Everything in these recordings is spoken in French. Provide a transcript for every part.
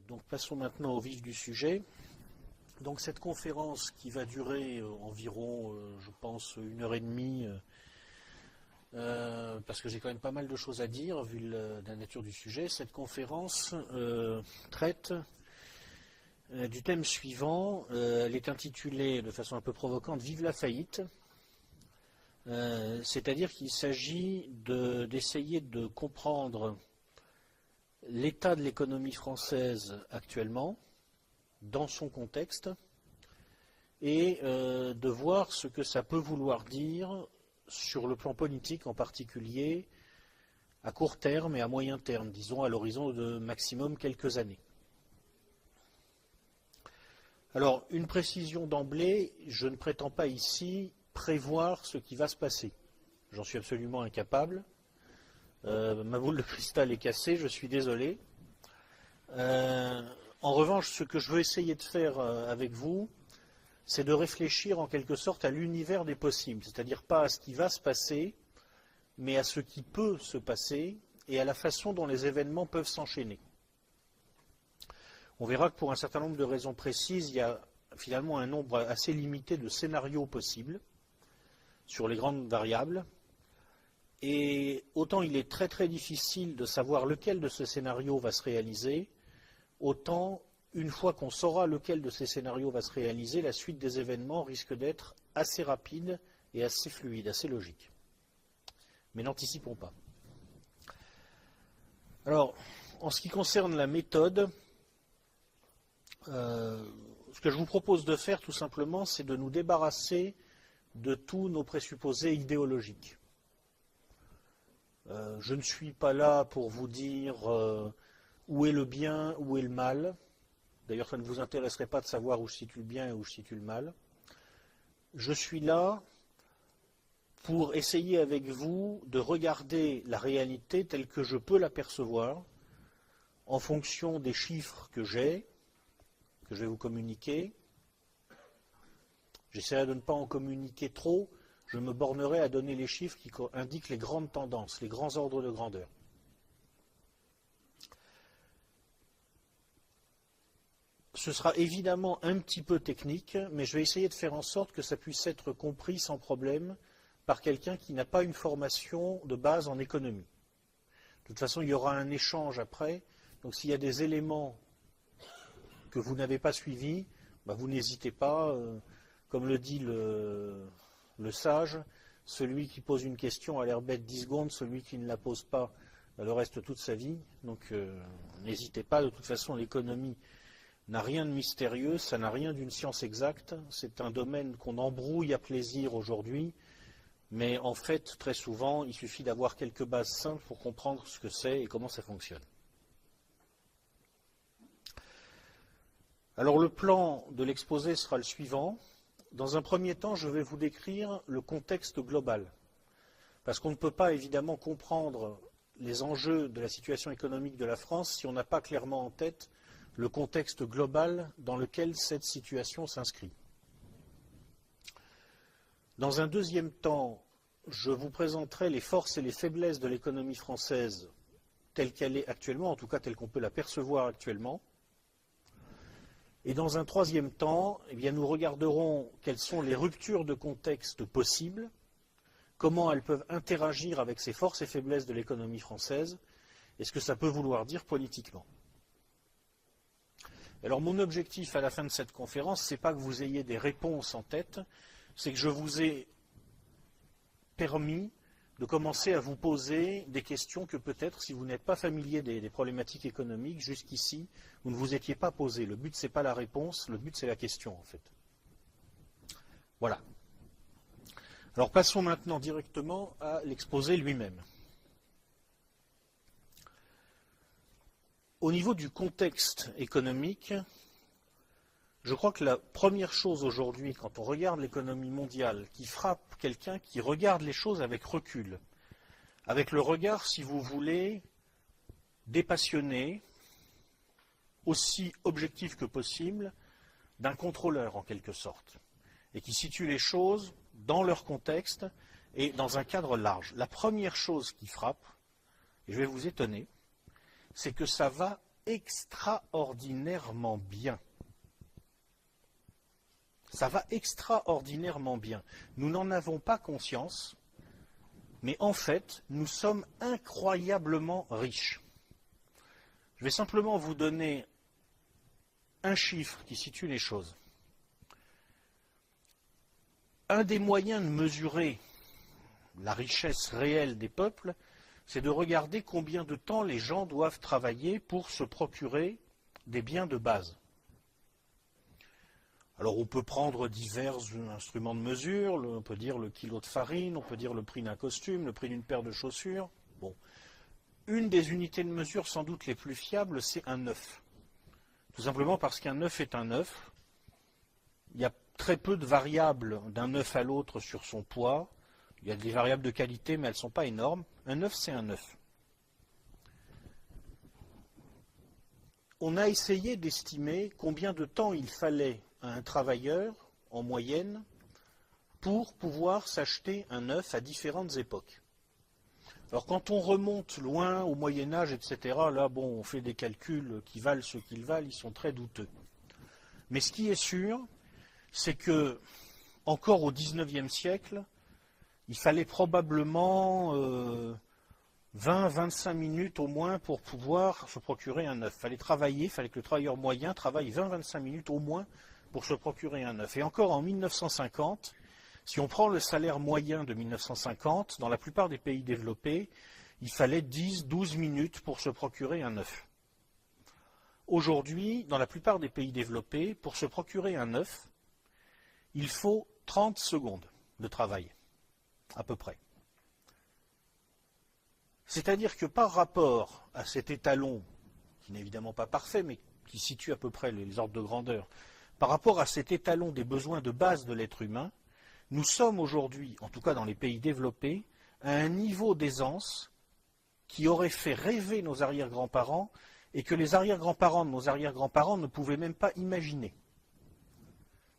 Donc passons maintenant au vif du sujet. Donc cette conférence qui va durer environ, je pense, 1 heure et demie, parce que j'ai quand même pas mal de choses à dire vu la nature du sujet. Cette conférence traite du thème suivant. Elle est intitulée de façon un peu provocante « Vive la faillite ». C'est-à-dire qu'il s'agit d'essayer de comprendre l'état de l'économie française actuellement, dans son contexte, et de voir ce que ça peut vouloir dire sur le plan politique en particulier, à court terme et à moyen terme, disons à l'horizon de maximum quelques années. Alors, une précision d'emblée, je ne prétends pas ici prévoir ce qui va se passer. J'en suis absolument incapable. Ma boule de cristal est cassée, je suis désolé. En revanche, ce que je veux essayer de faire avec vous, c'est de réfléchir en quelque sorte à l'univers des possibles, c'est-à-dire pas à ce qui va se passer, mais à ce qui peut se passer et à la façon dont les événements peuvent s'enchaîner. On verra que pour un certain nombre de raisons précises, il y a finalement un nombre assez limité de scénarios possibles sur les grandes variables. Et autant il est très très difficile de savoir lequel de ces scénarios va se réaliser, autant une fois qu'on saura lequel de ces scénarios va se réaliser, la suite des événements risque d'être assez rapide et assez fluide, assez logique. Mais n'anticipons pas. Alors, en ce qui concerne la méthode, ce que je vous propose de faire tout simplement, c'est de nous débarrasser de tous nos présupposés idéologiques. Je ne suis pas là pour vous dire où est le bien, où est le mal. D'ailleurs, ça ne vous intéresserait pas de savoir où je situe le bien et où je situe le mal. Je suis là pour essayer avec vous de regarder la réalité telle que je peux l'apercevoir en fonction des chiffres que j'ai, que je vais vous communiquer. J'essaierai de ne pas en communiquer trop. Je me bornerai à donner les chiffres qui indiquent les grandes tendances, les grands ordres de grandeur. Ce sera évidemment un petit peu technique, mais je vais essayer de faire en sorte que ça puisse être compris sans problème par quelqu'un qui n'a pas une formation de base en économie. De toute façon, il y aura un échange après, donc s'il y a des éléments que vous n'avez pas suivis, vous n'hésitez pas, comme le dit le sage, celui qui pose une question a l'air bête 10 secondes, celui qui ne la pose pas le reste toute sa vie. Donc n'hésitez pas, de toute façon l'économie n'a rien de mystérieux, ça n'a rien d'une science exacte, c'est un domaine qu'on embrouille à plaisir aujourd'hui, mais en fait très souvent il suffit d'avoir quelques bases simples pour comprendre ce que c'est et comment ça fonctionne. Alors le plan de l'exposé sera le suivant. Dans un premier temps, je vais vous décrire le contexte global, parce qu'on ne peut pas évidemment comprendre les enjeux de la situation économique de la France si on n'a pas clairement en tête le contexte global dans lequel cette situation s'inscrit. Dans un deuxième temps, je vous présenterai les forces et les faiblesses de l'économie française telle qu'elle est actuellement, en tout cas telle qu'on peut la percevoir actuellement. Et dans un troisième temps, nous regarderons quelles sont les ruptures de contexte possibles, comment elles peuvent interagir avec ces forces et faiblesses de l'économie française, et ce que ça peut vouloir dire politiquement. Alors mon objectif à la fin de cette conférence, ce n'est pas que vous ayez des réponses en tête, c'est que je vous ai permis de commencer à vous poser des questions que peut-être, si vous n'êtes pas familier des problématiques économiques, jusqu'ici, vous ne vous étiez pas posées. Le but, ce n'est pas la réponse, le but, c'est la question, en fait. Voilà. Alors, passons maintenant directement à l'exposé lui-même. Au niveau du contexte économique, je crois que la première chose aujourd'hui, quand on regarde l'économie mondiale, qui frappe quelqu'un qui regarde les choses avec recul, avec le regard, si vous voulez, dépassionné, aussi objectif que possible, d'un contrôleur en quelque sorte, et qui situe les choses dans leur contexte et dans un cadre large. La première chose qui frappe, et je vais vous étonner, c'est que ça va extraordinairement bien. Ça va extraordinairement bien. Nous n'en avons pas conscience, mais en fait, nous sommes incroyablement riches. Je vais simplement vous donner un chiffre qui situe les choses. Un des moyens de mesurer la richesse réelle des peuples, c'est de regarder combien de temps les gens doivent travailler pour se procurer des biens de base. Alors on peut prendre divers instruments de mesure, on peut dire le kilo de farine, on peut dire le prix d'un costume, le prix d'une paire de chaussures. Bon. Une des unités de mesure sans doute les plus fiables, c'est un œuf. Tout simplement parce qu'un œuf est un œuf. Il y a très peu de variables d'un œuf à l'autre sur son poids. Il y a des variables de qualité, mais elles ne sont pas énormes. Un œuf, c'est un œuf. On a essayé d'estimer combien de temps il fallait à un travailleur, en moyenne, pour pouvoir s'acheter un œuf à différentes époques. Alors quand on remonte loin au Moyen-Âge, etc., là, bon, on fait des calculs qui valent ce qu'ils valent, ils sont très douteux. Mais ce qui est sûr, c'est que, encore au XIXe siècle, il fallait probablement 20-25 minutes au moins pour pouvoir se procurer un œuf. Il fallait travailler, il fallait que le travailleur moyen travaille 20-25 minutes au moins pour se procurer un œuf. Et encore en 1950, si on prend le salaire moyen de 1950, dans la plupart des pays développés, il fallait 10-12 minutes pour se procurer un œuf. Aujourd'hui, dans la plupart des pays développés, pour se procurer un œuf, il faut 30 secondes de travail, à peu près. C'est-à-dire que par rapport à cet étalon, qui n'est évidemment pas parfait, mais qui situe à peu près les ordres de grandeur, par rapport à cet étalon des besoins de base de l'être humain, nous sommes aujourd'hui, en tout cas dans les pays développés, à un niveau d'aisance qui aurait fait rêver nos arrière-grands-parents et que les arrière-grands-parents de nos arrière-grands-parents ne pouvaient même pas imaginer.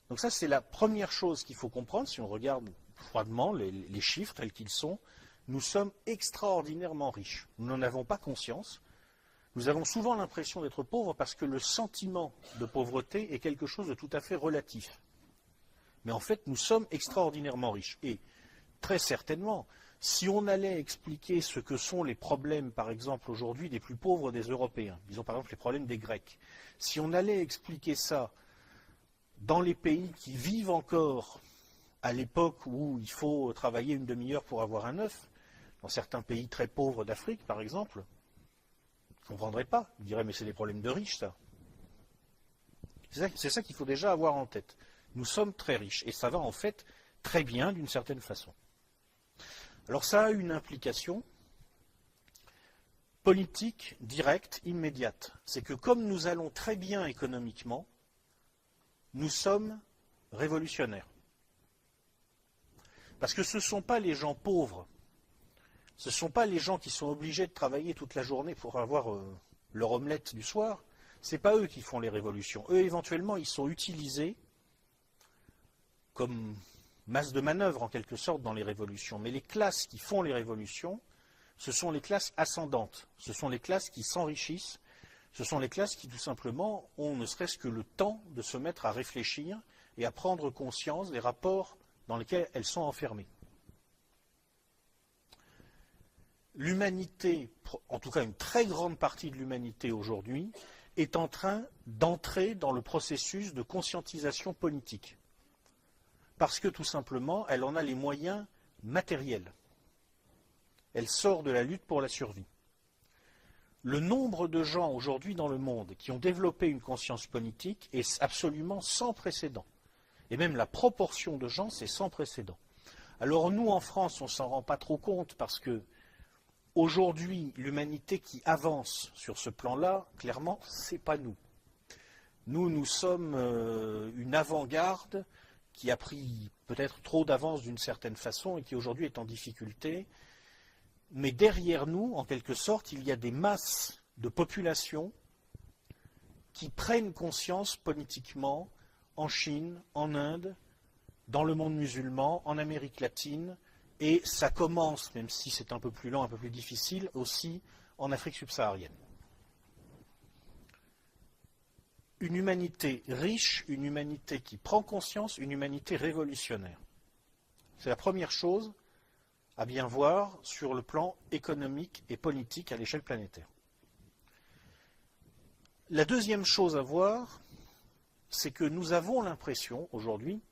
Donc ça, c'est la première chose qu'il faut comprendre si on regarde froidement les chiffres tels qu'ils sont. Nous sommes extraordinairement riches. Nous n'en avons pas conscience. Nous avons souvent l'impression d'être pauvres parce que le sentiment de pauvreté est quelque chose de tout à fait relatif. Mais en fait, nous sommes extraordinairement riches. Et très certainement, si on allait expliquer ce que sont les problèmes, par exemple, aujourd'hui, des plus pauvres des Européens, disons par exemple les problèmes des Grecs, si on allait expliquer ça dans les pays qui vivent encore à l'époque où il faut travailler une demi-heure pour avoir un œuf, dans certains pays très pauvres d'Afrique, par exemple, je ne comprendrais pas. Ils diraient, mais c'est des problèmes de riches, ça. C'est ça qu'il faut déjà avoir en tête. Nous sommes très riches, et ça va en fait très bien d'une certaine façon. Alors ça a une implication politique, directe, immédiate. C'est que comme nous allons très bien économiquement, nous sommes révolutionnaires. Parce que ce ne sont pas les gens pauvres, ce ne sont pas les gens qui sont obligés de travailler toute la journée pour avoir leur omelette du soir, ce n'est pas eux qui font les révolutions. Eux, éventuellement, ils sont utilisés comme masse de manœuvre, en quelque sorte, dans les révolutions. Mais les classes qui font les révolutions, ce sont les classes ascendantes. Ce sont les classes qui s'enrichissent. Ce sont les classes qui, tout simplement, ont ne serait-ce que le temps de se mettre à réfléchir et à prendre conscience des rapports dans lesquels elles sont enfermées. L'humanité, en tout cas une très grande partie de l'humanité aujourd'hui, est en train d'entrer dans le processus de conscientisation politique. Parce que tout simplement, elle en a les moyens matériels. Elle sort de la lutte pour la survie. Le nombre de gens aujourd'hui dans le monde qui ont développé une conscience politique est absolument sans précédent. Et même la proportion de gens, c'est sans précédent. Alors nous, en France, on ne s'en rend pas trop compte parce que aujourd'hui, l'humanité qui avance sur ce plan-là, clairement, ce n'est pas nous. Nous sommes une avant-garde qui a pris peut-être trop d'avance d'une certaine façon et qui aujourd'hui est en difficulté. Mais derrière nous, en quelque sorte, il y a des masses de populations qui prennent conscience politiquement en Chine, en Inde, dans le monde musulman, en Amérique latine, et ça commence, même si c'est un peu plus lent, un peu plus difficile, aussi en Afrique subsaharienne. une humanité riche, une humanité qui prend conscience, une humanité révolutionnaire. C'est la première chose à bien voir sur le plan économique et politique à l'échelle planétaire. La deuxième chose à voir, c'est que nous avons l'impression aujourd'hui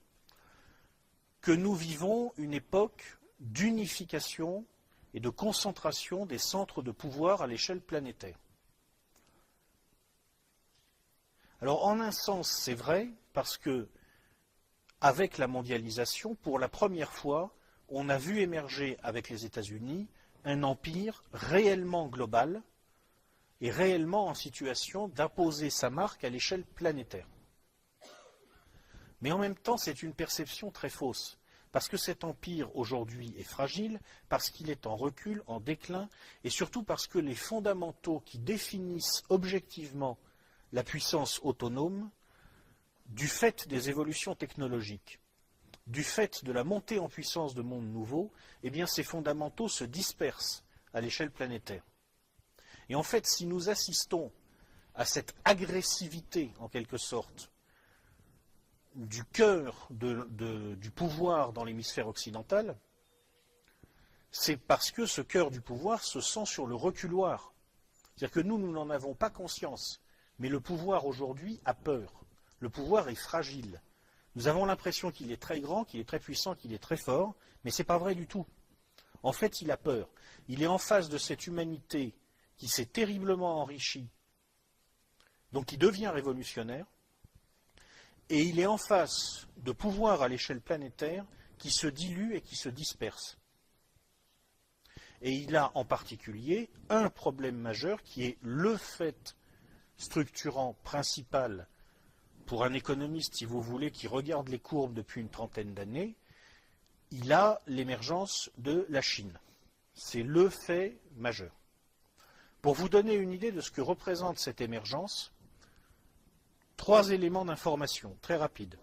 que nous vivons une époque d'unification et de concentration des centres de pouvoir à l'échelle planétaire. Alors en un sens c'est vrai parce que avec la mondialisation, pour la première fois, on a vu émerger avec les États-Unis un empire réellement global et réellement en situation d'imposer sa marque à l'échelle planétaire. Mais en même temps, c'est une perception très fausse, parce que cet empire aujourd'hui est fragile, parce qu'il est en recul, en déclin, et surtout parce que les fondamentaux qui définissent objectivement la puissance autonome, du fait des évolutions technologiques, du fait de la montée en puissance de mondes nouveaux, eh bien ces fondamentaux se dispersent à l'échelle planétaire. Et en fait, si nous assistons à cette agressivité, en quelque sorte, du cœur du pouvoir dans l'hémisphère occidental, c'est parce que ce cœur du pouvoir se sent sur le reculoir. C'est-à-dire que nous n'en avons pas conscience, mais le pouvoir aujourd'hui a peur. Le pouvoir est fragile. Nous avons l'impression qu'il est très grand, qu'il est très puissant, qu'il est très fort, mais ce n'est pas vrai du tout. En fait, il a peur. Il est en face de cette humanité qui s'est terriblement enrichie, donc qui devient révolutionnaire, et il est en face de pouvoirs à l'échelle planétaire qui se diluent et qui se dispersent. Et il a en particulier un problème majeur qui est le fait structurant principal pour un économiste, si vous voulez, qui regarde les courbes depuis une trentaine d'années. Il a l'émergence de la Chine. C'est le fait majeur. Pour vous donner une idée de ce que représente cette émergence, 3 éléments d'information, très rapides.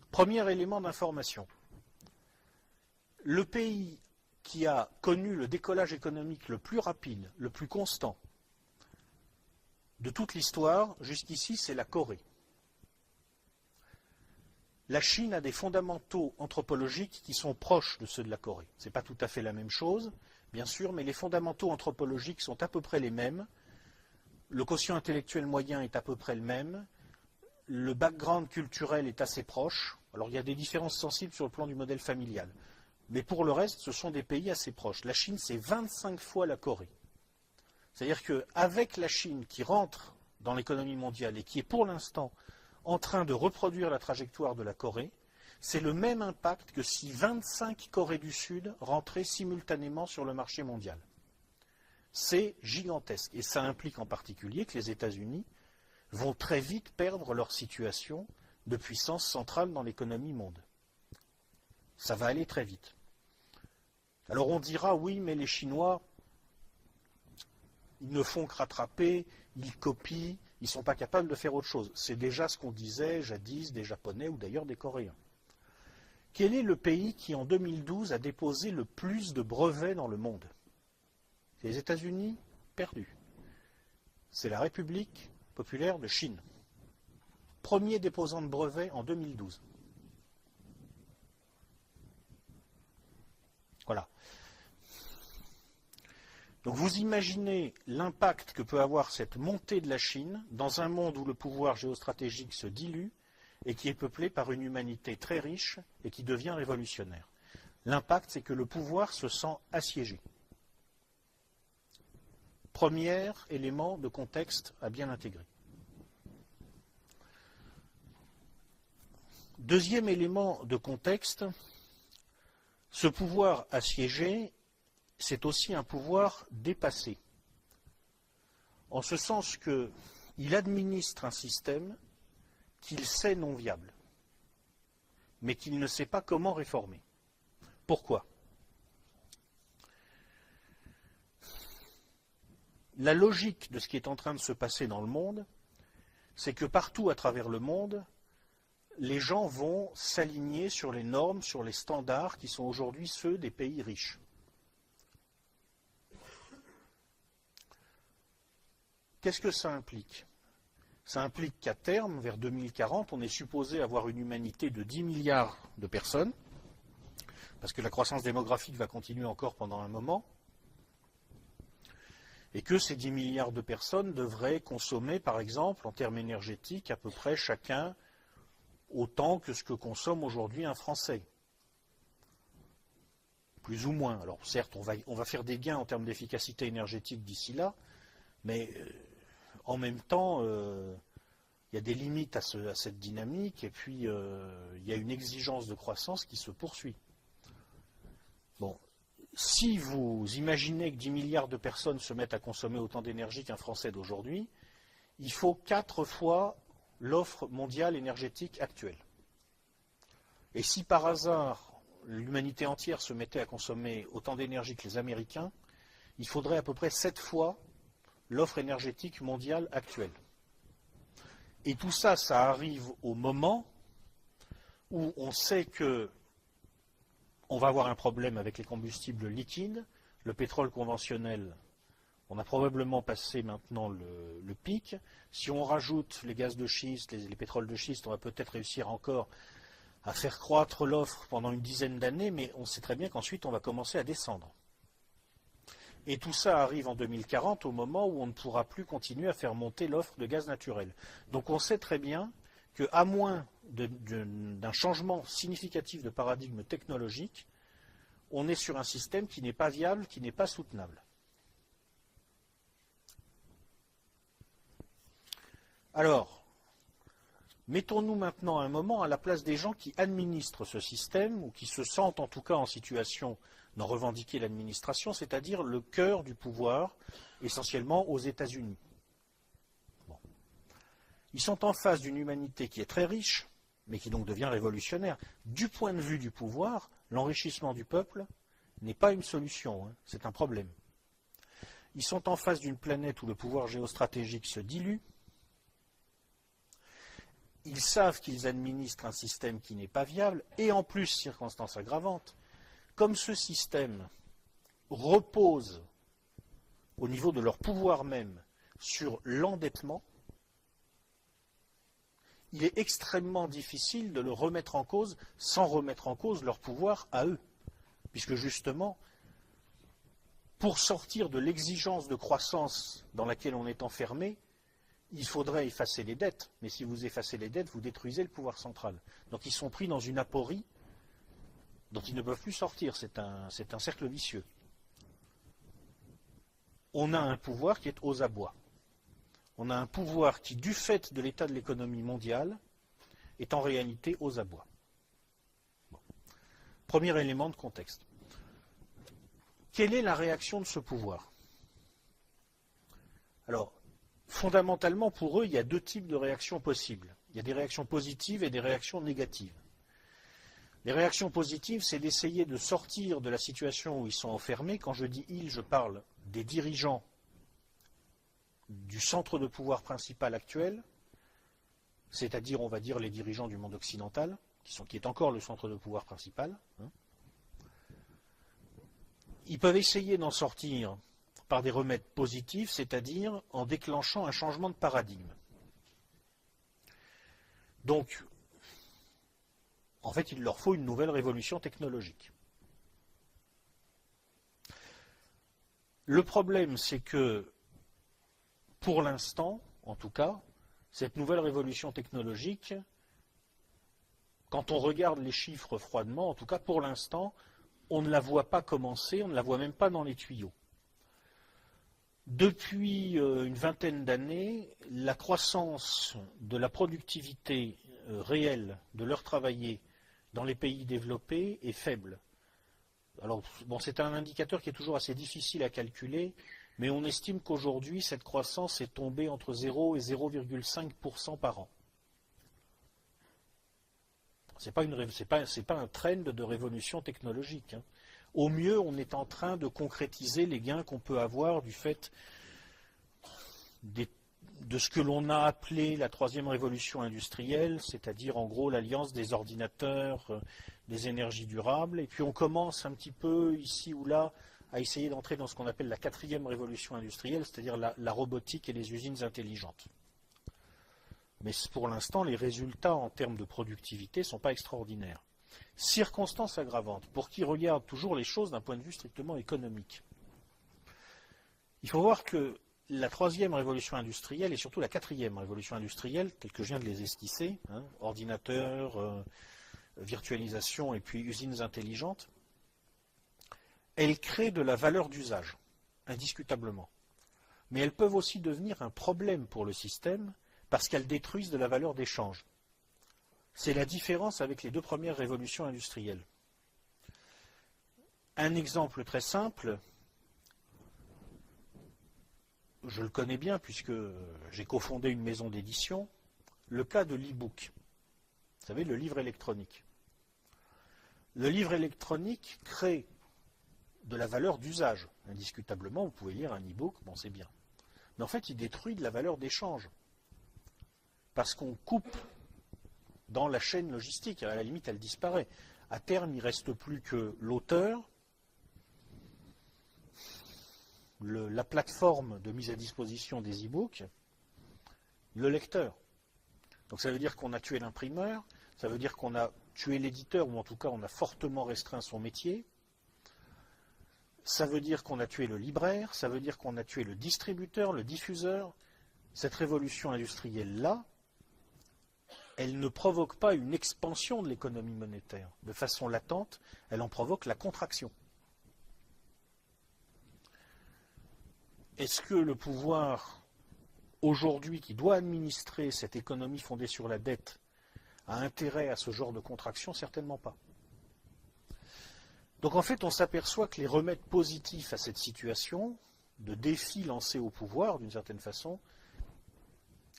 Premier élément d'information. Le pays qui a connu le décollage économique le plus rapide, le plus constant de toute l'histoire, jusqu'ici, c'est la Corée. La Chine a des fondamentaux anthropologiques qui sont proches de ceux de la Corée. Ce n'est pas tout à fait la même chose, bien sûr, mais les fondamentaux anthropologiques sont à peu près les mêmes. Le quotient intellectuel moyen est à peu près le même. Le background culturel est assez proche. Alors il y a des différences sensibles sur le plan du modèle familial. Mais pour le reste, ce sont des pays assez proches. La Chine, c'est 25 fois la Corée. C'est-à-dire qu'avec la Chine qui rentre dans l'économie mondiale et qui est pour l'instant en train de reproduire la trajectoire de la Corée, c'est le même impact que si 25 Corées du Sud rentraient simultanément sur le marché mondial. C'est gigantesque. Et ça implique en particulier que les États-Unis vont très vite perdre leur situation de puissance centrale dans l'économie mondiale. Ça va aller très vite. Alors on dira, oui, mais les Chinois, ils ne font que rattraper, ils copient, ils ne sont pas capables de faire autre chose. C'est déjà ce qu'on disait jadis des Japonais ou d'ailleurs des Coréens. Quel est le pays qui en 2012 a déposé le plus de brevets dans le monde? C'est les États-Unis, perdus. C'est la République populaire de Chine. Premier déposant de brevets en 2012. Voilà. Donc vous imaginez l'impact que peut avoir cette montée de la Chine dans un monde où le pouvoir géostratégique se dilue et qui est peuplé par une humanité très riche et qui devient révolutionnaire. L'impact, c'est que le pouvoir se sent assiégé. Premier élément de contexte à bien intégrer. Deuxième élément de contexte, ce pouvoir assiégé, c'est aussi un pouvoir dépassé, en ce sens qu'il administre un système qu'il sait non viable, mais qu'il ne sait pas comment réformer. Pourquoi? La logique de ce qui est en train de se passer dans le monde, c'est que partout à travers le monde, les gens vont s'aligner sur les normes, sur les standards qui sont aujourd'hui ceux des pays riches. Qu'est-ce que ça implique? Ça implique qu'à terme, vers 2040, on est supposé avoir une humanité de 10 milliards de personnes, parce que la croissance démographique va continuer encore pendant un moment, et que ces 10 milliards de personnes devraient consommer, par exemple, en termes énergétiques, à peu près chacun autant que ce que consomme aujourd'hui un Français. Plus ou moins. Alors certes, on va faire des gains en termes d'efficacité énergétique d'ici là, mais en même temps, il y a des limites à cette dynamique, et puis il y a une exigence de croissance qui se poursuit. Bon, si vous imaginez que 10 milliards de personnes se mettent à consommer autant d'énergie qu'un Français d'aujourd'hui, il faut 4 fois l'offre mondiale énergétique actuelle. Et si par hasard l'humanité entière se mettait à consommer autant d'énergie que les Américains, il faudrait à peu près 7 fois l'offre énergétique mondiale actuelle. Et tout ça, ça arrive au moment où on sait que on va avoir un problème avec les combustibles liquides, le pétrole conventionnel. On a probablement passé maintenant le pic. Si on rajoute les gaz de schiste, les pétroles de schiste, on va peut-être réussir encore à faire croître l'offre pendant une dizaine d'années, mais on sait très bien qu'ensuite on va commencer à descendre. Et tout ça arrive en 2040 au moment où on ne pourra plus continuer à faire monter l'offre de gaz naturel. Donc on sait très bien qu'à moins d'un changement significatif de paradigme technologique, on est sur un système qui n'est pas viable, qui n'est pas soutenable. Alors, mettons-nous maintenant un moment à la place des gens qui administrent ce système, ou qui se sentent en tout cas en situation d'en revendiquer l'administration, c'est-à-dire le cœur du pouvoir, essentiellement aux États-Unis. Bon. Ils sont en face d'une humanité qui est très riche, mais qui donc devient révolutionnaire. Du point de vue du pouvoir, l'enrichissement du peuple n'est pas une solution, hein, c'est un problème. Ils sont en face d'une planète où le pouvoir géostratégique se dilue. Ils savent qu'ils administrent un système qui n'est pas viable, et en plus, circonstance aggravante, comme ce système repose au niveau de leur pouvoir même sur l'endettement, il est extrêmement difficile de le remettre en cause sans remettre en cause leur pouvoir à eux. Puisque justement, pour sortir de l'exigence de croissance dans laquelle on est enfermé, il faudrait effacer les dettes. Mais si vous effacez les dettes, vous détruisez le pouvoir central. Donc ils sont pris dans une aporie dont ils ne peuvent plus sortir. C'est un cercle vicieux. On a un pouvoir qui est aux abois. On a un pouvoir qui, du fait de l'état de l'économie mondiale, est en réalité aux abois. Bon. Premier élément de contexte. Quelle est la réaction de ce pouvoir? Alors, fondamentalement, pour eux, il y a 2 types de réactions possibles. Il y a des réactions positives et des réactions négatives. Les réactions positives, c'est d'essayer de sortir de la situation où ils sont enfermés. Quand je dis ils, je parle des dirigeants du centre de pouvoir principal actuel, c'est-à-dire, on va dire, les dirigeants du monde occidental, qui est encore le centre de pouvoir principal. Hein. Ils peuvent essayer d'en sortir par des remèdes positifs, c'est-à-dire en déclenchant un changement de paradigme. Donc, en fait, il leur faut une nouvelle révolution technologique. Le problème, c'est que, pour l'instant, en tout cas, cette nouvelle révolution technologique, quand on regarde les chiffres froidement, en tout cas pour l'instant, on ne la voit pas commencer, on ne la voit même pas dans les tuyaux. Depuis une vingtaine d'années, la croissance de la productivité réelle de l'heure travaillée dans les pays développés est faible. Alors, bon, c'est un indicateur qui est toujours assez difficile à calculer, mais on estime qu'aujourd'hui, cette croissance est tombée entre 0 et 0,5% par an. Ce n'est pas un trend de révolution technologique. Hein. Au mieux, on est en train de concrétiser les gains qu'on peut avoir du fait de ce que l'on a appelé la 3e révolution industrielle, c'est-à-dire en gros l'alliance des ordinateurs, des énergies durables, et puis on commence un petit peu ici ou là à essayer d'entrer dans ce qu'on appelle la 4e révolution industrielle, c'est-à-dire la robotique et les usines intelligentes. Mais pour l'instant, les résultats en termes de productivité ne sont pas extraordinaires. Circonstance aggravante, pour qui regarde toujours les choses d'un point de vue strictement économique. Il faut voir que la troisième révolution industrielle et surtout la quatrième révolution industrielle, telle que je viens de les esquisser, ordinateurs, virtualisation et puis usines intelligentes, elles créent de la valeur d'usage, indiscutablement. Mais elles peuvent aussi devenir un problème pour le système parce qu'elles détruisent de la valeur d'échange. C'est la différence avec les deux premières révolutions industrielles. Un exemple très simple, je le connais bien puisque j'ai cofondé une maison d'édition, le cas de l'e-book. Vous savez, le livre électronique. Le livre électronique crée de la valeur d'usage. Indiscutablement, vous pouvez lire un e-book, bon c'est bien. Mais en fait, il détruit de la valeur d'échange. Parce qu'on coupe dans la chaîne logistique. À la limite, elle disparaît. À terme, il ne reste plus que l'auteur, la plateforme de mise à disposition des e-books, le lecteur. Donc ça veut dire qu'on a tué l'imprimeur, ça veut dire qu'on a tué l'éditeur, ou en tout cas on a fortement restreint son métier. Ça veut dire qu'on a tué le libraire, ça veut dire qu'on a tué le distributeur, le diffuseur. Cette révolution industrielle-là, elle ne provoque pas une expansion de l'économie monétaire. De façon latente, elle en provoque la contraction. Est-ce que le pouvoir, aujourd'hui, qui doit administrer cette économie fondée sur la dette, a intérêt à ce genre de contraction? Certainement pas. Donc en fait, on s'aperçoit que les remèdes positifs à cette situation, de défi lancé au pouvoir, d'une certaine façon,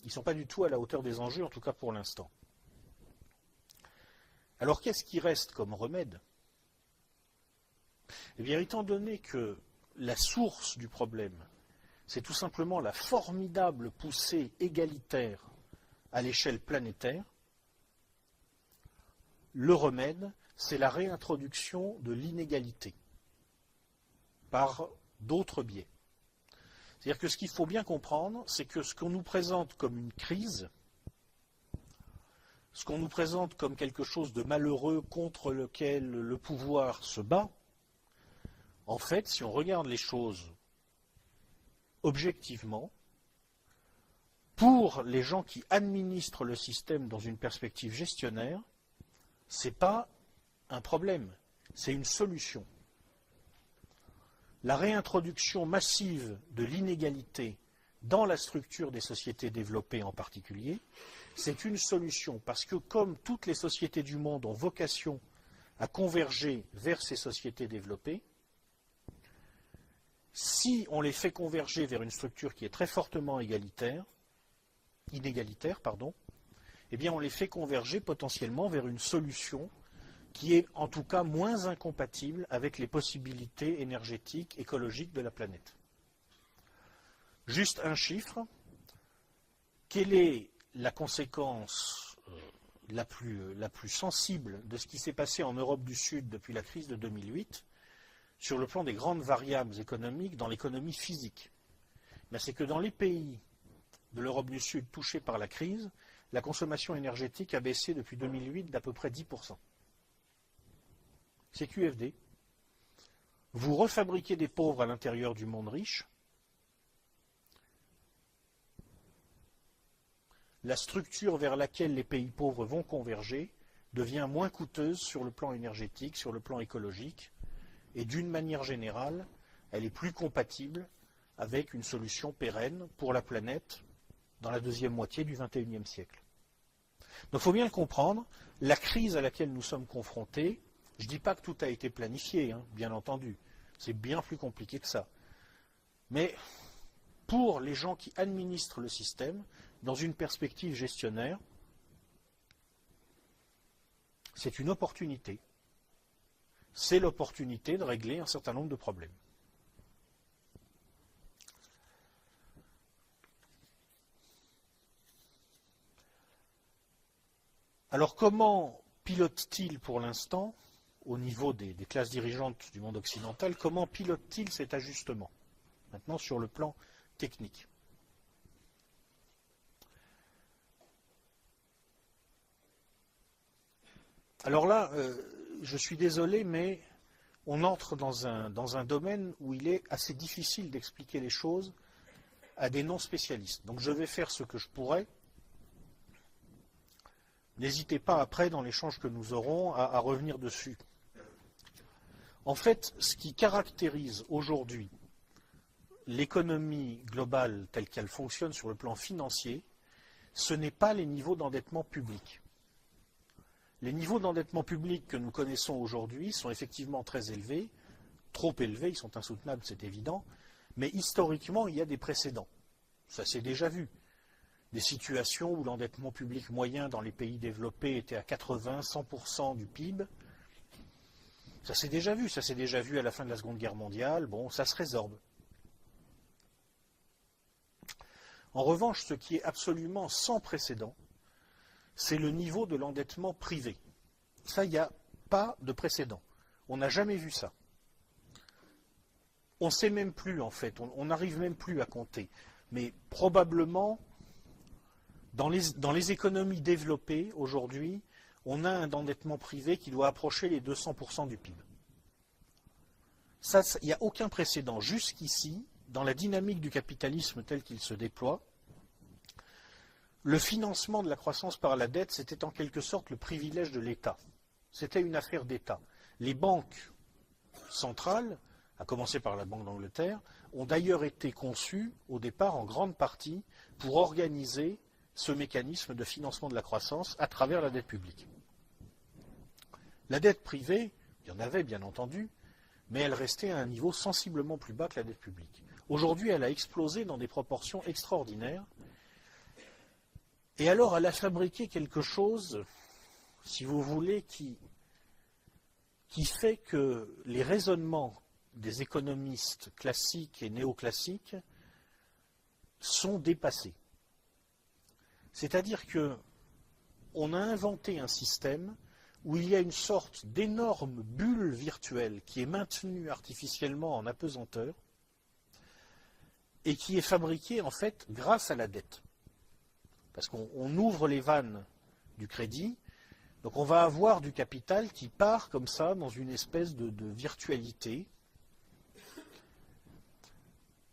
ils ne sont pas du tout à la hauteur des enjeux, en tout cas pour l'instant. Alors qu'est-ce qui reste comme remède? Eh bien, étant donné que la source du problème, c'est tout simplement la formidable poussée égalitaire à l'échelle planétaire, le remède, c'est la réintroduction de l'inégalité par d'autres biais. C'est-à-dire que ce qu'il faut bien comprendre, c'est que ce qu'on nous présente comme une crise, ce qu'on nous présente comme quelque chose de malheureux contre lequel le pouvoir se bat, en fait, si on regarde les choses objectivement, pour les gens qui administrent le système dans une perspective gestionnaire, ce n'est pas un problème, c'est une solution. La réintroduction massive de l'inégalité dans la structure des sociétés développées en particulier, c'est une solution parce que comme toutes les sociétés du monde ont vocation à converger vers ces sociétés développées, si on les fait converger vers une structure qui est très fortement inégalitaire, eh bien on les fait converger potentiellement vers une solution qui est en tout cas moins incompatible avec les possibilités énergétiques, écologiques de la planète. Juste un chiffre, quelle est la conséquence la plus sensible de ce qui s'est passé en Europe du Sud depuis la crise de 2008 sur le plan des grandes variables économiques dans l'économie physique? C'est que dans les pays de l'Europe du Sud touchés par la crise, la consommation énergétique a baissé depuis 2008 d'à peu près 10%. C'est QFD. Vous refabriquez des pauvres à l'intérieur du monde riche. La structure vers laquelle les pays pauvres vont converger devient moins coûteuse sur le plan énergétique, sur le plan écologique, et d'une manière générale, elle est plus compatible avec une solution pérenne pour la planète dans la deuxième moitié du XXIe siècle. Donc il faut bien le comprendre, la crise à laquelle nous sommes confrontés, je ne dis pas que tout a été planifié, bien entendu, c'est bien plus compliqué que ça. Mais pour les gens qui administrent le système, dans une perspective gestionnaire, c'est une opportunité. C'est l'opportunité de régler un certain nombre de problèmes. Alors comment pilote-t-il pour l'instant, au niveau des classes dirigeantes du monde occidental, comment pilote-t-il cet ajustement, maintenant sur le plan technique? Alors là, je suis désolé, mais on entre dans un domaine où il est assez difficile d'expliquer les choses à des non-spécialistes. Donc je vais faire ce que je pourrai. N'hésitez pas après, dans l'échange que nous aurons, à revenir dessus. En fait, ce qui caractérise aujourd'hui l'économie globale telle qu'elle fonctionne sur le plan financier, ce n'est pas les niveaux d'endettement public. Les niveaux d'endettement public que nous connaissons aujourd'hui sont effectivement très élevés, trop élevés, ils sont insoutenables, c'est évident, mais historiquement, il y a des précédents. Ça s'est déjà vu. Des situations où l'endettement public moyen dans les pays développés était à 80-100% du PIB. Ça s'est déjà vu à la fin de la Seconde Guerre mondiale, bon, ça se résorbe. En revanche, ce qui est absolument sans précédent, c'est le niveau de l'endettement privé. Ça, il n'y a pas de précédent. On n'a jamais vu ça. On ne sait même plus, en fait, on n'arrive même plus à compter. Mais probablement, dans les économies développées aujourd'hui, on a un endettement privé qui doit approcher les 200% du PIB. Ça, il n'y a aucun précédent. Jusqu'ici, dans la dynamique du capitalisme tel qu'il se déploie, le financement de la croissance par la dette, c'était en quelque sorte le privilège de l'État. C'était une affaire d'État. Les banques centrales, à commencer par la Banque d'Angleterre, ont d'ailleurs été conçues au départ en grande partie pour organiser ce mécanisme de financement de la croissance à travers la dette publique. La dette privée, il y en avait bien entendu, mais elle restait à un niveau sensiblement plus bas que la dette publique. Aujourd'hui, elle a explosé dans des proportions extraordinaires. Et alors, elle a fabriqué quelque chose, si vous voulez, qui fait que les raisonnements des économistes classiques et néoclassiques sont dépassés. C'est-à-dire qu'on a inventé un système où il y a une sorte d'énorme bulle virtuelle qui est maintenue artificiellement en apesanteur et qui est fabriquée en fait grâce à la dette. Parce qu'on ouvre les vannes du crédit, donc on va avoir du capital qui part comme ça dans une espèce de virtualité.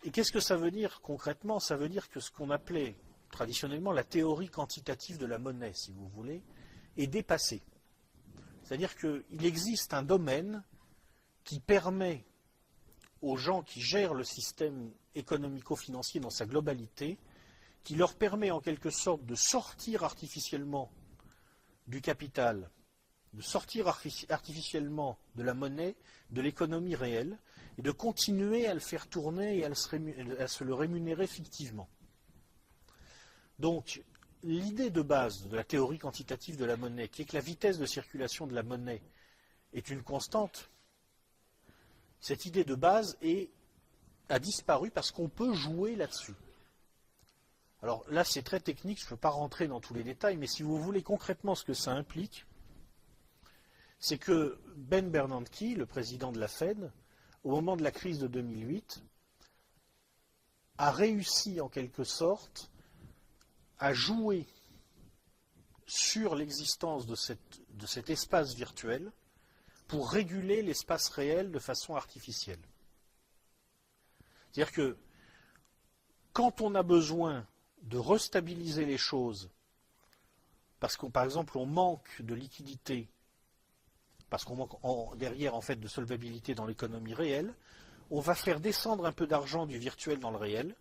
Et qu'est-ce que ça veut dire concrètement? Ça veut dire que ce qu'on appelait traditionnellement la théorie quantitative de la monnaie, si vous voulez, est dépassée. C'est-à-dire qu'il existe un domaine qui permet aux gens qui gèrent le système économico-financier dans sa globalité, qui leur permet en quelque sorte de sortir artificiellement du capital, de sortir artificiellement de la monnaie, de l'économie réelle, et de continuer à le faire tourner et à se le rémunérer fictivement. Donc, l'idée de base de la théorie quantitative de la monnaie, qui est que la vitesse de circulation de la monnaie est une constante, cette idée de base a disparu parce qu'on peut jouer là-dessus. Alors là, c'est très technique, je ne peux pas rentrer dans tous les détails, mais si vous voulez concrètement ce que ça implique, c'est que Ben Bernanke, le président de la Fed, au moment de la crise de 2008, a réussi en quelque sorte à jouer sur l'existence de cet espace virtuel pour réguler l'espace réel de façon artificielle. C'est-à-dire que quand on a besoin de restabiliser les choses, parce que par exemple on manque de liquidité, parce qu'on manque derrière en fait de solvabilité dans l'économie réelle, on va faire descendre un peu d'argent du virtuel dans le réel,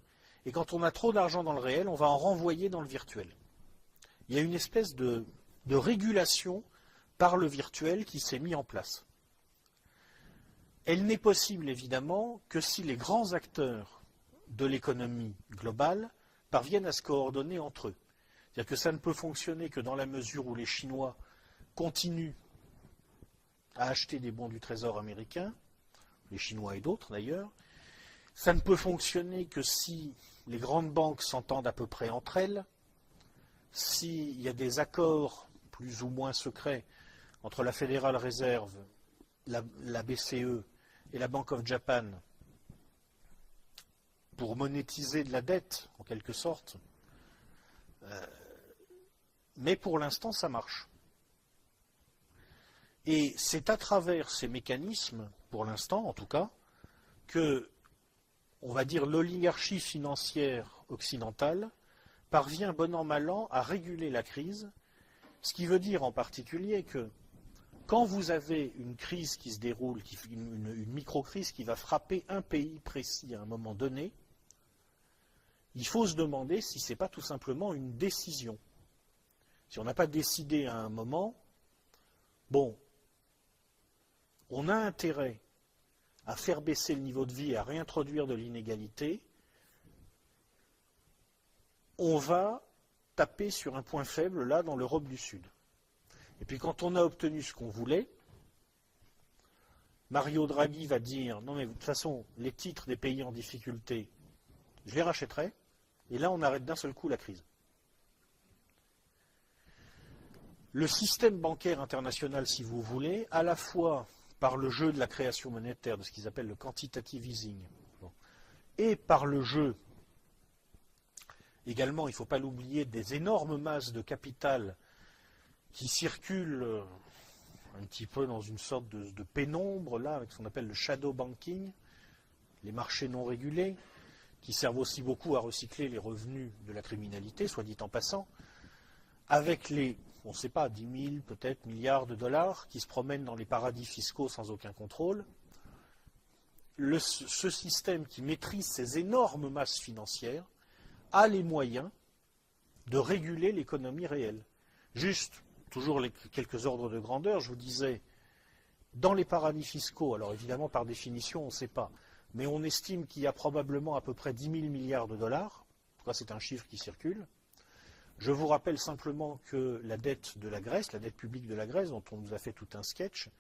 et quand on a trop d'argent dans le réel, on va en renvoyer dans le virtuel. Il y a une espèce de régulation par le virtuel qui s'est mise en place. Elle n'est possible évidemment que si les grands acteurs de l'économie globale parviennent à se coordonner entre eux. C'est-à-dire que ça ne peut fonctionner que dans la mesure où les Chinois continuent à acheter des bons du Trésor américain, les Chinois et d'autres d'ailleurs. Ça ne peut fonctionner que si les grandes banques s'entendent à peu près entre elles, s'il y a des accords plus ou moins secrets entre la Federal Reserve, la BCE et la Bank of Japan pour monétiser de la dette, en quelque sorte. Mais pour l'instant, ça marche. Et c'est à travers ces mécanismes, pour l'instant en tout cas, que, on va dire, l'oligarchie financière occidentale parvient bon an mal an à réguler la crise, ce qui veut dire en particulier que quand vous avez une crise qui se déroule, une micro-crise qui va frapper un pays précis à un moment donné, il faut se demander si ce n'est pas tout simplement une décision. Si on n'a pas décidé à un moment, bon, on a intérêt à faire baisser le niveau de vie et à réintroduire de l'inégalité, on va taper sur un point faible là dans l'Europe du Sud. Et puis quand on a obtenu ce qu'on voulait, Mario Draghi va dire non mais de toute façon les titres des pays en difficulté, je les rachèterai, et là on arrête d'un seul coup la crise. Le système bancaire international, si vous voulez, à la fois par le jeu de la création monétaire, de ce qu'ils appellent le quantitative easing, et par le jeu également, il ne faut pas l'oublier, des énormes masses de capital qui circulent un petit peu dans une sorte de pénombre, là, avec ce qu'on appelle le shadow banking, les marchés non régulés, qui servent aussi beaucoup à recycler les revenus de la criminalité, soit dit en passant, avec les, on ne sait pas, 10 000 peut-être milliards de dollars qui se promènent dans les paradis fiscaux sans aucun contrôle. Ce système qui maîtrise ces énormes masses financières a les moyens de réguler l'économie réelle. Juste, toujours quelques ordres de grandeur, je vous disais, dans les paradis fiscaux, alors évidemment par définition on ne sait pas, mais on estime qu'il y a probablement à peu près 10 000 milliards de dollars, en tout cas c'est un chiffre qui circule. Je vous rappelle simplement que la dette de la Grèce, la dette publique de la Grèce, dont on nous a fait tout un sketch,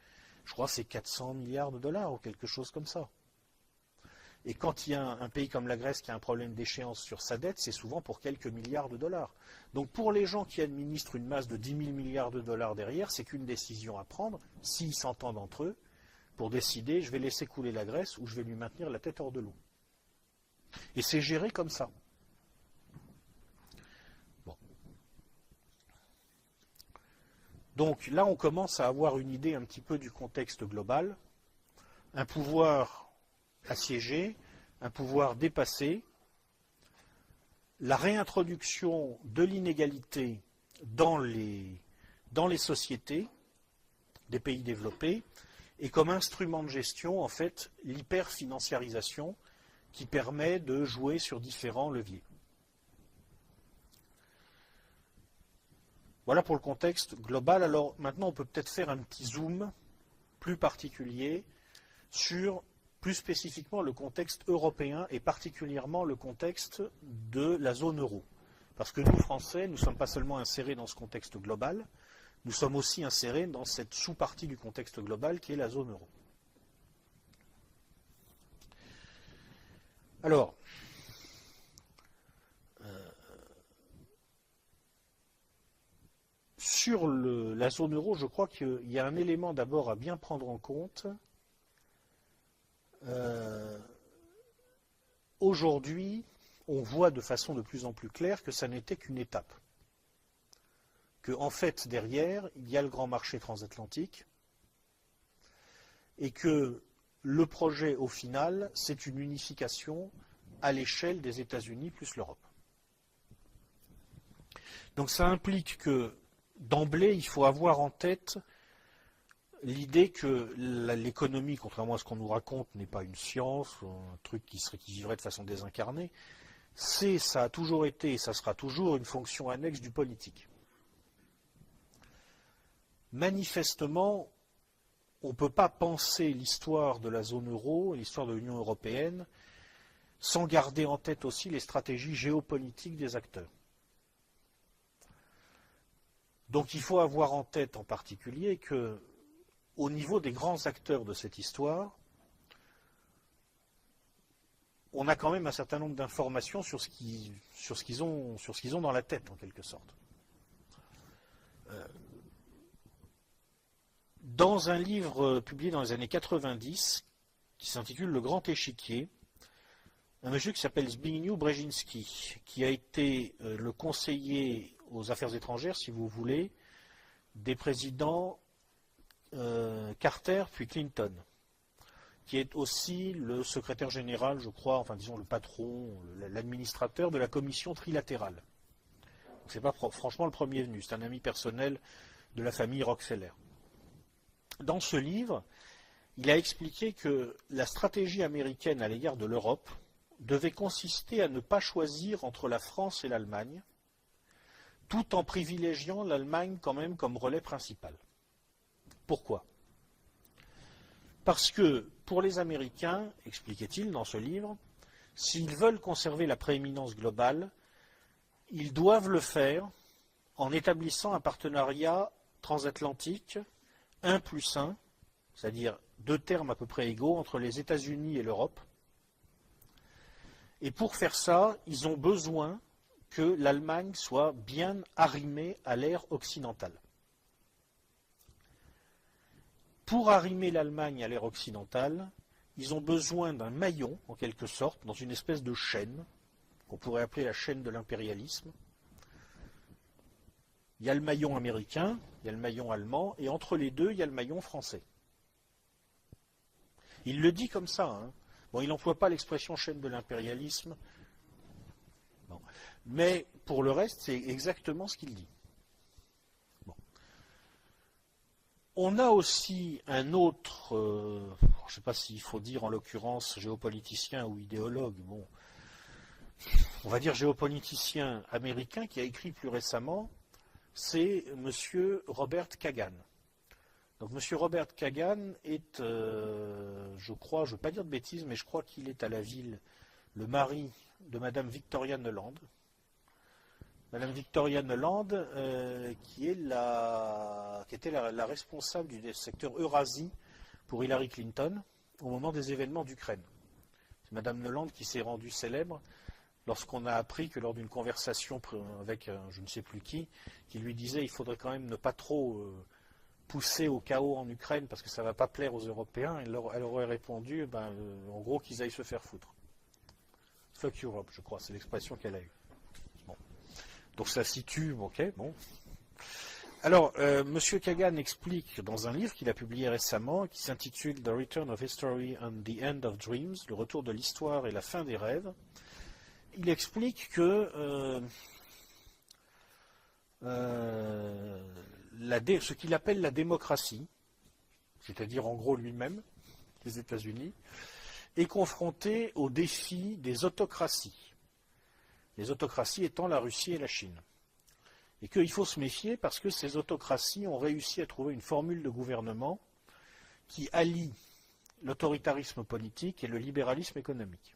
je crois que c'est 400 milliards de dollars ou quelque chose comme ça. Et quand il y a un pays comme la Grèce qui a un problème d'échéance sur sa dette, c'est souvent pour quelques milliards de dollars. Donc pour les gens qui administrent une masse de 10 000 milliards de dollars derrière, c'est qu'une décision à prendre, s'ils s'entendent entre eux, pour décider je vais laisser couler la Grèce ou je vais lui maintenir la tête hors de l'eau. Et c'est géré comme ça. Bon. Donc là on commence à avoir une idée un petit peu du contexte global. Un pouvoir assiégé, un pouvoir dépassé, la réintroduction de l'inégalité dans les sociétés des pays développés, et comme instrument de gestion, en fait, l'hyperfinanciarisation qui permet de jouer sur différents leviers. Voilà pour le contexte global. Alors maintenant, on peut peut-être faire un petit zoom plus particulier sur plus spécifiquement le contexte européen et particulièrement le contexte de la zone euro. Parce que nous, Français, nous ne sommes pas seulement insérés dans ce contexte global, nous sommes aussi insérés dans cette sous-partie du contexte global qui est la zone euro. Alors, sur la zone euro, je crois qu'il y a un élément d'abord à bien prendre en compte. Aujourd'hui, on voit de façon de plus en plus claire que ça n'était qu'une étape. Que, en fait, derrière, il y a le grand marché transatlantique et que le projet, au final, c'est une unification à l'échelle des États-Unis plus l'Europe. Donc ça implique que, d'emblée, il faut avoir en tête l'idée que l'économie, contrairement à ce qu'on nous raconte, n'est pas une science, un truc qui vivrait de façon désincarnée, ça a toujours été et ça sera toujours une fonction annexe du politique. Manifestement, on ne peut pas penser l'histoire de la zone euro, l'histoire de l'Union européenne, sans garder en tête aussi les stratégies géopolitiques des acteurs. Donc il faut avoir en tête en particulier que au niveau des grands acteurs de cette histoire, on a quand même un certain nombre d'informations sur ce qu'ils ont dans la tête, en quelque sorte. Dans un livre publié dans les années 90, qui s'intitule Le Grand Échiquier, un monsieur qui s'appelle Zbigniew Brzezinski, qui a été le conseiller aux affaires étrangères, si vous voulez, des présidents Carter puis Clinton, qui est aussi le secrétaire général, je crois, enfin disons le patron, l'administrateur de la commission trilatérale. C'est pas franchement le premier venu, c'est un ami personnel de la famille Rockefeller. Dans ce livre, il a expliqué que la stratégie américaine à l'égard de l'Europe devait consister à ne pas choisir entre la France et l'Allemagne, tout en privilégiant l'Allemagne quand même comme relais principal. Pourquoi? Parce que pour les Américains, expliquait-il dans ce livre, s'ils veulent conserver la prééminence globale, ils doivent le faire en établissant un partenariat transatlantique 1+1, c'est-à-dire deux termes à peu près égaux entre les États-Unis et l'Europe. Et pour faire ça, ils ont besoin que l'Allemagne soit bien arrimée à l'ère occidentale. Pour arrimer l'Allemagne à l'ère occidentale, ils ont besoin d'un maillon, en quelque sorte, dans une espèce de chaîne, qu'on pourrait appeler la chaîne de l'impérialisme. Il y a le maillon américain, il y a le maillon allemand, et entre les deux, il y a le maillon français. Il le dit comme ça. Hein. Bon, il n'emploie pas l'expression chaîne de l'impérialisme. Bon. Mais pour le reste, c'est exactement ce qu'il dit. Bon. On a aussi un autre, je ne sais pas s'il faut dire en l'occurrence géopoliticien ou idéologue, bon, on va dire géopoliticien américain qui a écrit plus récemment, c'est M. Robert Kagan. Donc M. Robert Kagan est, je crois, je ne veux pas dire de bêtises, mais je crois qu'il est à la ville le mari de Madame Victoria Nuland. Madame Victoria Nuland, qui était la responsable du secteur Eurasie pour Hillary Clinton au moment des événements d'Ukraine. C'est Madame Nuland qui s'est rendue célèbre lorsqu'on a appris que lors d'une conversation avec je ne sais plus qui lui disait il faudrait quand même ne pas trop pousser au chaos en Ukraine parce que ça ne va pas plaire aux Européens, elle aurait répondu en gros qu'ils aillent se faire foutre. Fuck Europe, je crois, c'est l'expression qu'elle a eue. Bon. Donc ça situe, ok, bon. Alors, M. Kagan explique dans un livre qu'il a publié récemment, qui s'intitule The Return of History and the End of Dreams, le retour de l'histoire et la fin des rêves. Il explique que ce qu'il appelle la démocratie, c'est-à-dire en gros lui-même, les États-Unis, est confronté au défi des autocraties. Les autocraties étant la Russie et la Chine. Et qu'il faut se méfier parce que ces autocraties ont réussi à trouver une formule de gouvernement qui allie l'autoritarisme politique et le libéralisme économique.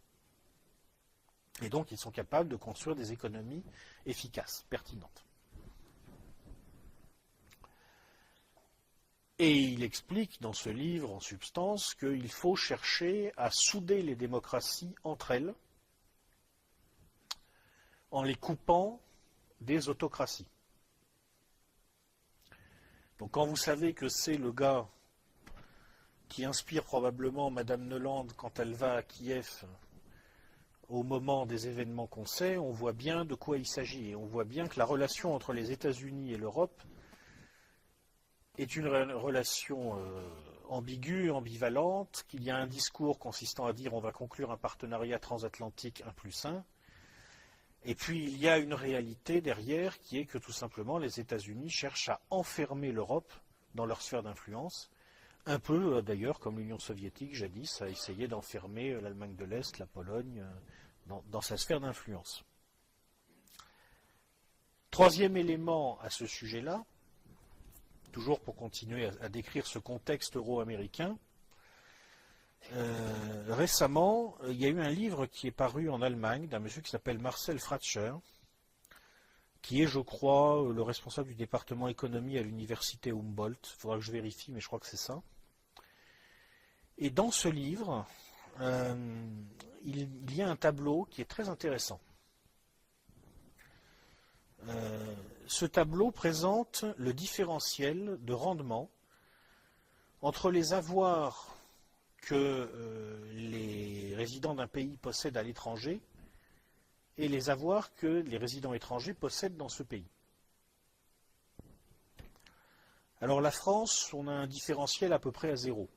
Et donc, ils sont capables de construire des économies efficaces, pertinentes. Et il explique dans ce livre, en substance, qu'il faut chercher à souder les démocraties entre elles en les coupant des autocraties. Donc, quand vous savez que c'est le gars qui inspire probablement Madame Nuland quand elle va à Kiev au moment des événements qu'on sait, on voit bien de quoi il s'agit. Et on voit bien que la relation entre les États-Unis et l'Europe est une relation ambiguë, ambivalente, qu'il y a un discours consistant à dire on va conclure un partenariat transatlantique 1+1, et puis il y a une réalité derrière qui est que tout simplement les États-Unis cherchent à enfermer l'Europe dans leur sphère d'influence, un peu d'ailleurs comme l'Union soviétique jadis a essayé d'enfermer l'Allemagne de l'Est, la Pologne, dans sa sphère d'influence. Troisième élément à ce sujet-là, toujours pour continuer à décrire ce contexte euro-américain, récemment, il y a eu un livre qui est paru en Allemagne d'un monsieur qui s'appelle Marcel Fratscher, qui est, je crois, le responsable du département économie à l'université Humboldt. Il faudra que je vérifie, mais je crois que c'est ça. Et dans ce livre, il y a un tableau qui est très intéressant. Ce tableau présente le différentiel de rendement entre les avoirs que les résidents d'un pays possèdent à l'étranger et les avoirs que les résidents étrangers possèdent dans ce pays. Alors la France, on a un différentiel à peu près à 0.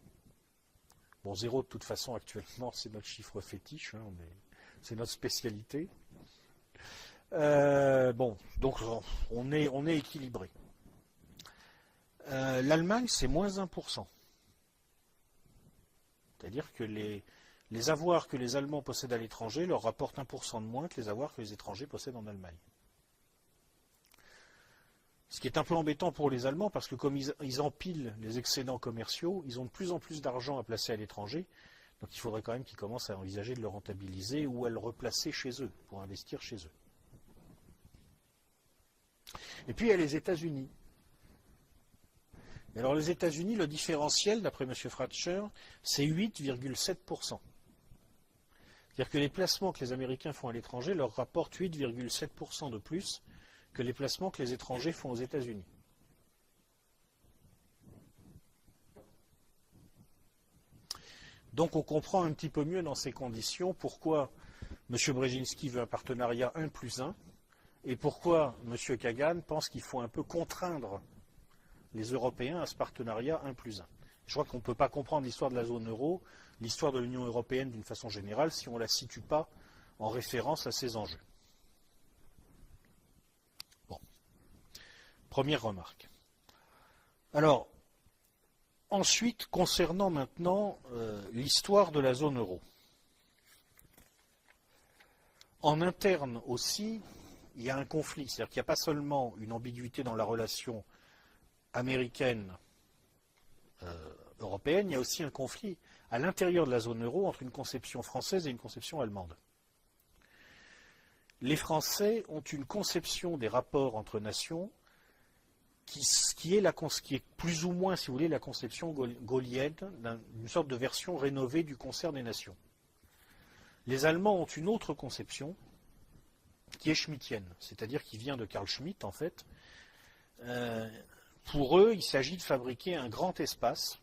Bon, 0 de toute façon actuellement, c'est notre chiffre fétiche, hein, c'est notre spécialité. Bon, donc on est équilibré. L'Allemagne, c'est moins 1%. C'est-à-dire que les avoirs que les Allemands possèdent à l'étranger leur rapportent 1% de moins que les avoirs que les étrangers possèdent en Allemagne. Ce qui est un peu embêtant pour les Allemands, parce que comme ils empilent les excédents commerciaux, ils ont de plus en plus d'argent à placer à l'étranger, donc il faudrait quand même qu'ils commencent à envisager de le rentabiliser ou à le replacer chez eux, pour investir chez eux. Et puis il y a les États-Unis. Alors les États-Unis, le différentiel, d'après M. Fratscher, c'est 8,7%. C'est-à-dire que les placements que les Américains font à l'étranger leur rapportent 8,7% de plus que les placements que les étrangers font aux États-Unis. Donc on comprend un petit peu mieux dans ces conditions pourquoi M. Brzezinski veut un partenariat 1+1 et pourquoi M. Kagan pense qu'il faut un peu contraindre les Européens à ce partenariat 1+1. Je crois qu'on ne peut pas comprendre l'histoire de la zone euro, l'histoire de l'Union européenne d'une façon générale, si on ne la situe pas en référence à ces enjeux. Bon. Première remarque. Alors, ensuite, concernant maintenant l'histoire de la zone euro. En interne aussi, il y a un conflit. C'est-à-dire qu'il n'y a pas seulement une ambiguïté dans la relation américaine européenne, il y a aussi un conflit à l'intérieur de la zone euro entre une conception française et une conception allemande. Les Français ont une conception des rapports entre nations qui est plus ou moins, si vous voulez, la conception gaullienne, d'une sorte de version rénovée du concert des nations. Les Allemands ont une autre conception qui est schmittienne, c'est-à-dire qui vient de Carl Schmitt en fait. Pour eux, il s'agit de fabriquer un grand espace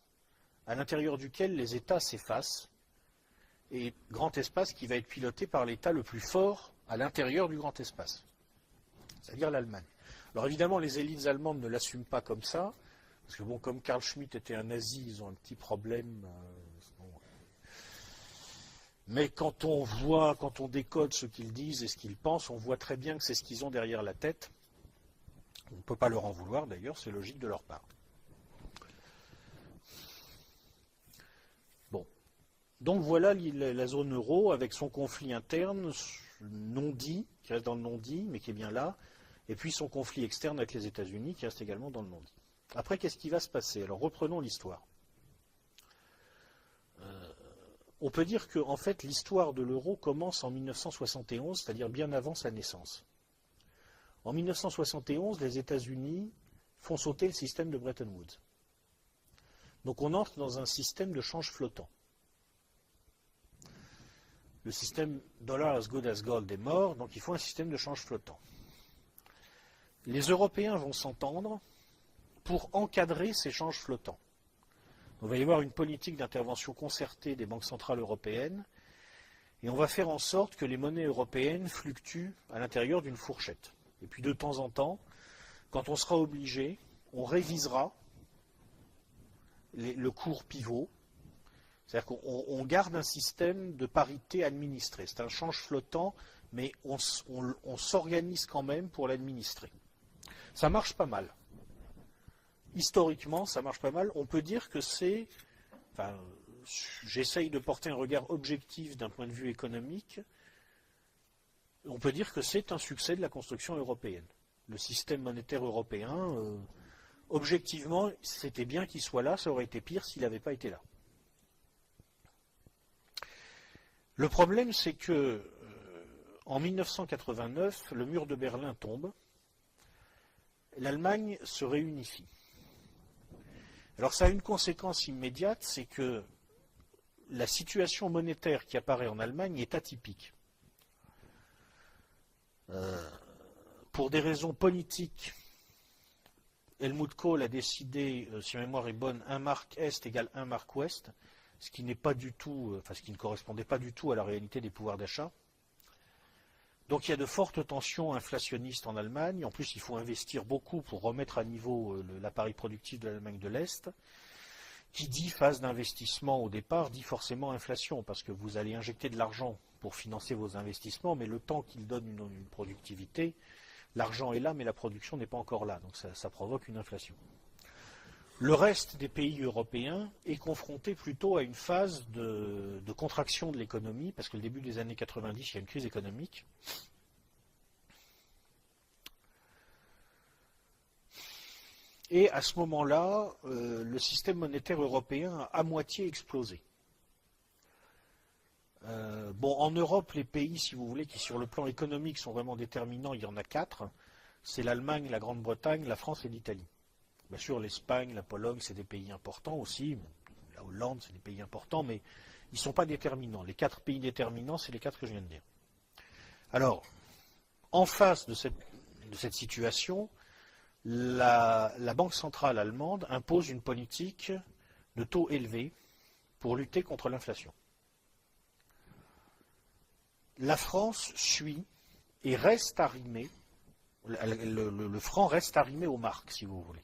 à l'intérieur duquel les États s'effacent, et grand espace qui va être piloté par l'État le plus fort à l'intérieur du grand espace, c'est-à-dire l'Allemagne. Alors évidemment, les élites allemandes ne l'assument pas comme ça, parce que bon, comme Carl Schmitt était un nazi, ils ont un petit problème. Mais quand on décode ce qu'ils disent et ce qu'ils pensent, on voit très bien que c'est ce qu'ils ont derrière la tête. On ne peut pas leur en vouloir d'ailleurs, c'est logique de leur part. Bon. Donc voilà la zone euro avec son conflit interne non dit, qui reste dans le non dit, mais qui est bien là, et puis son conflit externe avec les États-Unis, qui reste également dans le non dit. Après, qu'est-ce qui va se passer? Alors reprenons l'histoire. On peut dire que en fait, l'histoire de l'euro commence en 1971, c'est-à-dire bien avant sa naissance. En 1971, les États-Unis font sauter le système de Bretton Woods. Donc on entre dans un système de change flottant. Le système dollar as good as gold est mort, donc il faut un système de change flottant. Les Européens vont s'entendre pour encadrer ces changes flottants. Donc, il va y avoir une politique d'intervention concertée des banques centrales européennes et on va faire en sorte que les monnaies européennes fluctuent à l'intérieur d'une fourchette. Et puis de temps en temps, quand on sera obligé, on révisera le cours pivot. C'est-à-dire qu'on garde un système de parité administré. C'est un change flottant, mais on s'organise quand même pour l'administrer. Ça marche pas mal. Historiquement, ça marche pas mal. On peut dire que c'est... Enfin, j'essaye de porter un regard objectif d'un point de vue économique. On peut dire que c'est un succès de la construction européenne. Le système monétaire européen, objectivement, c'était bien qu'il soit là, ça aurait été pire s'il n'avait pas été là. Le problème, c'est que en 1989, le mur de Berlin tombe, l'Allemagne se réunifie. Alors ça a une conséquence immédiate, c'est que la situation monétaire qui apparaît en Allemagne est atypique. Pour des raisons politiques, Helmut Kohl a décidé, si ma mémoire est bonne, 1 mark Est égale 1 mark Ouest, ce qui n'est pas du tout, ce qui ne correspondait pas du tout à la réalité des pouvoirs d'achat. Donc il y a de fortes tensions inflationnistes en Allemagne. En plus, il faut investir beaucoup pour remettre à niveau l'appareil productif de l'Allemagne de l'Est. Qui dit phase d'investissement au départ, dit forcément inflation, parce que vous allez injecter de l'argent pour financer vos investissements, mais le temps qu'il donne une productivité, l'argent est là, mais la production n'est pas encore là. Donc ça provoque une inflation. Le reste des pays européens est confronté plutôt à une phase de contraction de l'économie, parce que le début des années 90, il y a une crise économique. Et à ce moment-là, le système monétaire européen a à moitié explosé. En Europe, les pays, si vous voulez, qui sur le plan économique sont vraiment déterminants, il y en a 4. C'est l'Allemagne, la Grande-Bretagne, la France et l'Italie. Bien sûr, l'Espagne, la Pologne, c'est des pays importants aussi. La Hollande, c'est des pays importants, mais ils ne sont pas déterminants. Les 4 pays déterminants, c'est les 4 que je viens de dire. Alors, en face de cette situation, la Banque centrale allemande impose une politique de taux élevés pour lutter contre l'inflation. La France suit et reste arrimée, le franc reste arrimé aux marques, si vous voulez.